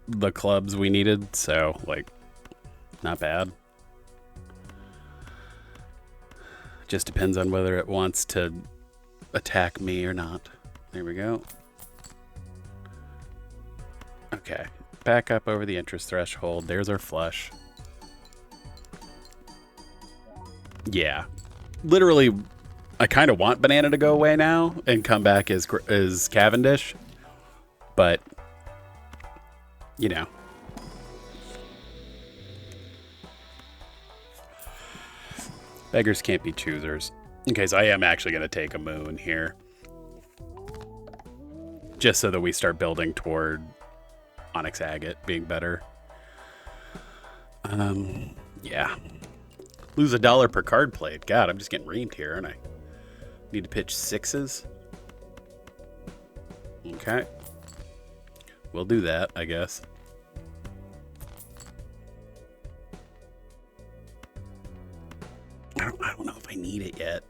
the clubs we needed, so, like, not bad. Just depends on whether it wants to attack me or not. There we go. Okay, back up over the interest threshold. There's our flush. Yeah, literally, I kind of want banana to go away now and come back as Cavendish, but you know. Beggars can't be choosers. Okay, so I am actually going to take a moon here. Just so that we start building toward Onyx Agate being better. Yeah. Lose $1 per card played. God, I'm just getting reamed here, aren't I? Need to pitch 6s. Okay. We'll do that, I guess. I don't know if I need it yet.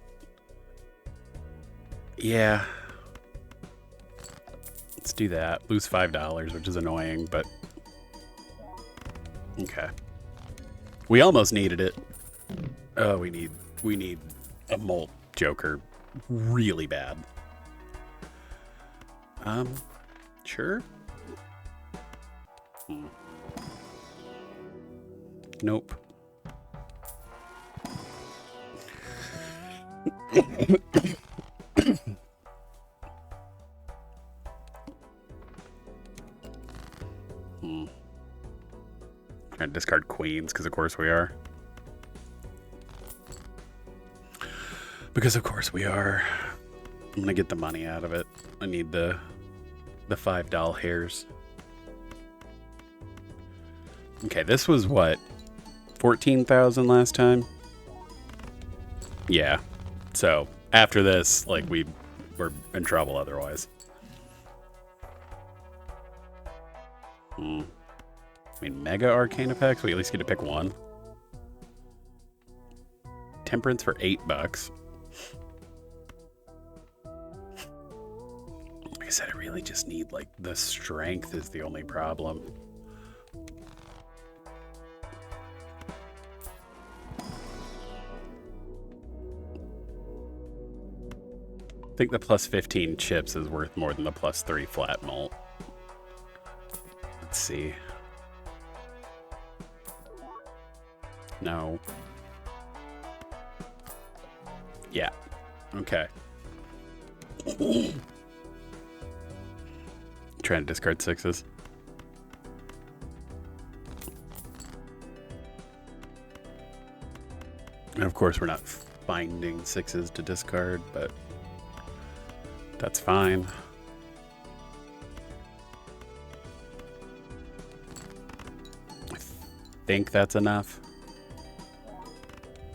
Yeah. Let's do that. Lose $5, which is annoying, but... Okay. We almost needed it. Oh, we need a Molt Joker really bad. Sure. Nope. Trying to discard queens because of course we are. Because of course we are. I'm gonna get the money out of it. I need the $5 hairs. Okay, this was what? 14,000 last time? Yeah. So after this, like, we're in trouble otherwise. I mean, mega arcane effects, we at least get to pick one. Temperance for $8. Like I said, I really just need, like, the strength is the only problem. I think the plus 15 chips is worth more than the plus 3 flat malt. Let's see. No. Yeah. Okay. Trying to discard 6s. And of course we're not finding 6s to discard, but that's fine. I think that's enough.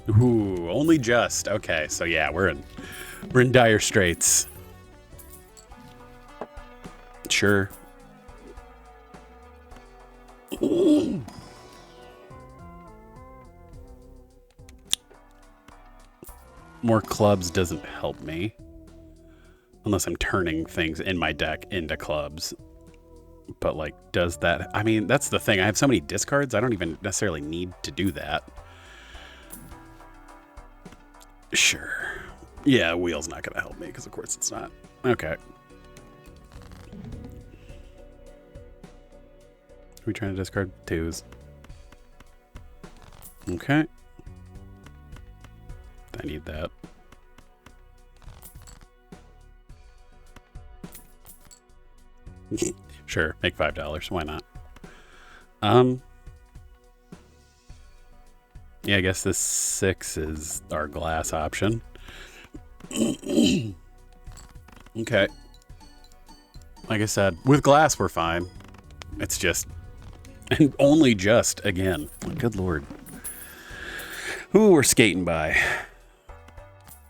Ooh, only just. Okay, so yeah, we're in dire straits. Sure. more clubs doesn't help me. Unless I'm turning things in my deck into clubs. But, like, does that... I mean, that's the thing. I have so many discards, I don't even necessarily need to do that. Sure. Yeah, wheel's not going to help me, because of course it's not. Okay. Are we trying to discard 2s? Okay. I need that. Sure, make $5. Why not? Yeah, I guess this 6 is our glass option. Okay. Like I said, with glass we're fine. It's just, and only just, again. Good Lord. Ooh, we're skating by.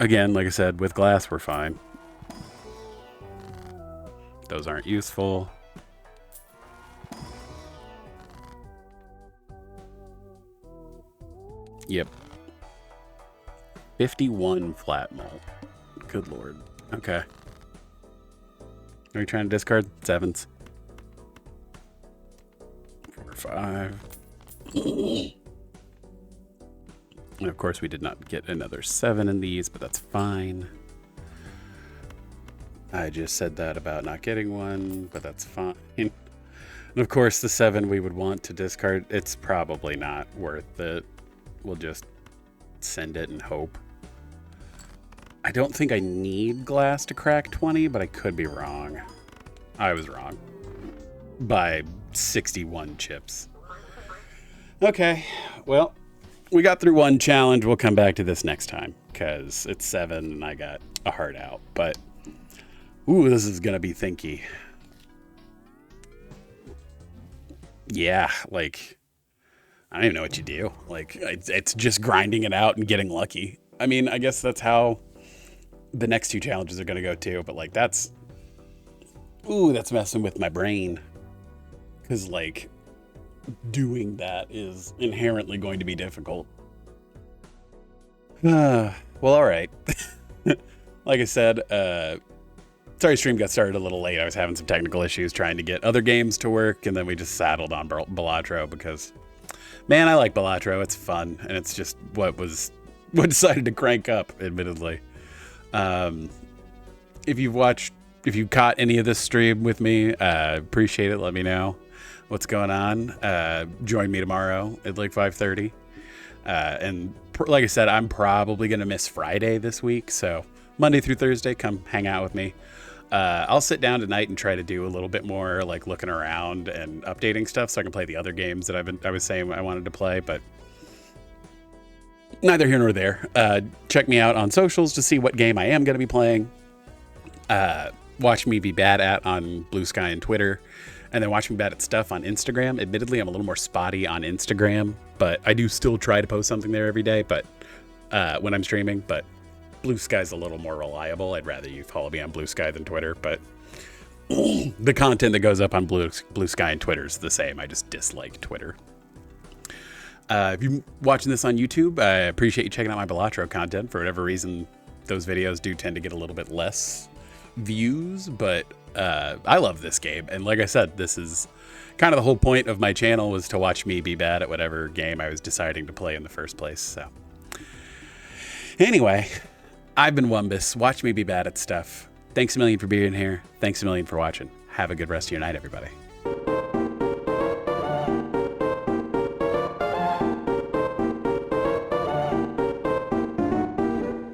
Again, like I said, with glass we're fine. Those aren't useful. Yep. 51 flat malt. Good Lord. Okay. Are we trying to discard 7s? 4, 5. And of course we did not get another 7 in these, but that's fine. I just said that about not getting one, but that's fine. And of course the 7 we would want to discard, it's probably not worth it. We'll just send it and hope. I don't think I need glass to crack 20, but I could be wrong. I was wrong. By 61 chips. Okay, well, we got through one challenge. We'll come back to this next time, because it's 7 and I got a heart out. But, ooh, this is going to be thinky. Yeah, like... I don't even know what you do. Like, it's just grinding it out and getting lucky. I mean, I guess that's how the next 2 challenges are going to go too. But, like, that's... Ooh, that's messing with my brain. Because, like, doing that is inherently going to be difficult. Well, all right. Like I said, sorry stream got started a little late. I was having some technical issues trying to get other games to work. And then we just saddled on Balatro because... Man, I like Balatro. It's fun, and it's just what decided to crank up, admittedly. If you caught any of this stream with me, appreciate it. Let me know what's going on. Join me tomorrow at like 5:30. And like I said, I'm probably gonna miss Friday this week, so Monday through Thursday, come hang out with me. I'll sit down tonight and try to do a little bit more like looking around and updating stuff so I can play the other games that I was saying I wanted to play, but neither here nor there. Check me out on socials to see what game I am going to be playing. Watch me be bad at on Bluesky and Twitter, and then watch me bad at stuff on Instagram. Admittedly, I'm a little more spotty on Instagram, but I do still try to post something there every day, but when I'm streaming, but Bluesky's a little more reliable. I'd rather you follow me on Bluesky than Twitter, but the content that goes up on Bluesky and Twitter is the same. I just dislike Twitter. If you're watching this on YouTube, I appreciate you checking out my Balatro content. For whatever reason, those videos do tend to get a little bit less views, but I love this game. And like I said, this is kind of the whole point of my channel, was to watch me be bad at whatever game I was deciding to play in the first place. So anyway, I've been Wumbus. Watch me be bad at stuff. Thanks a million for being here. Thanks a million for watching. Have a good rest of your night, everybody.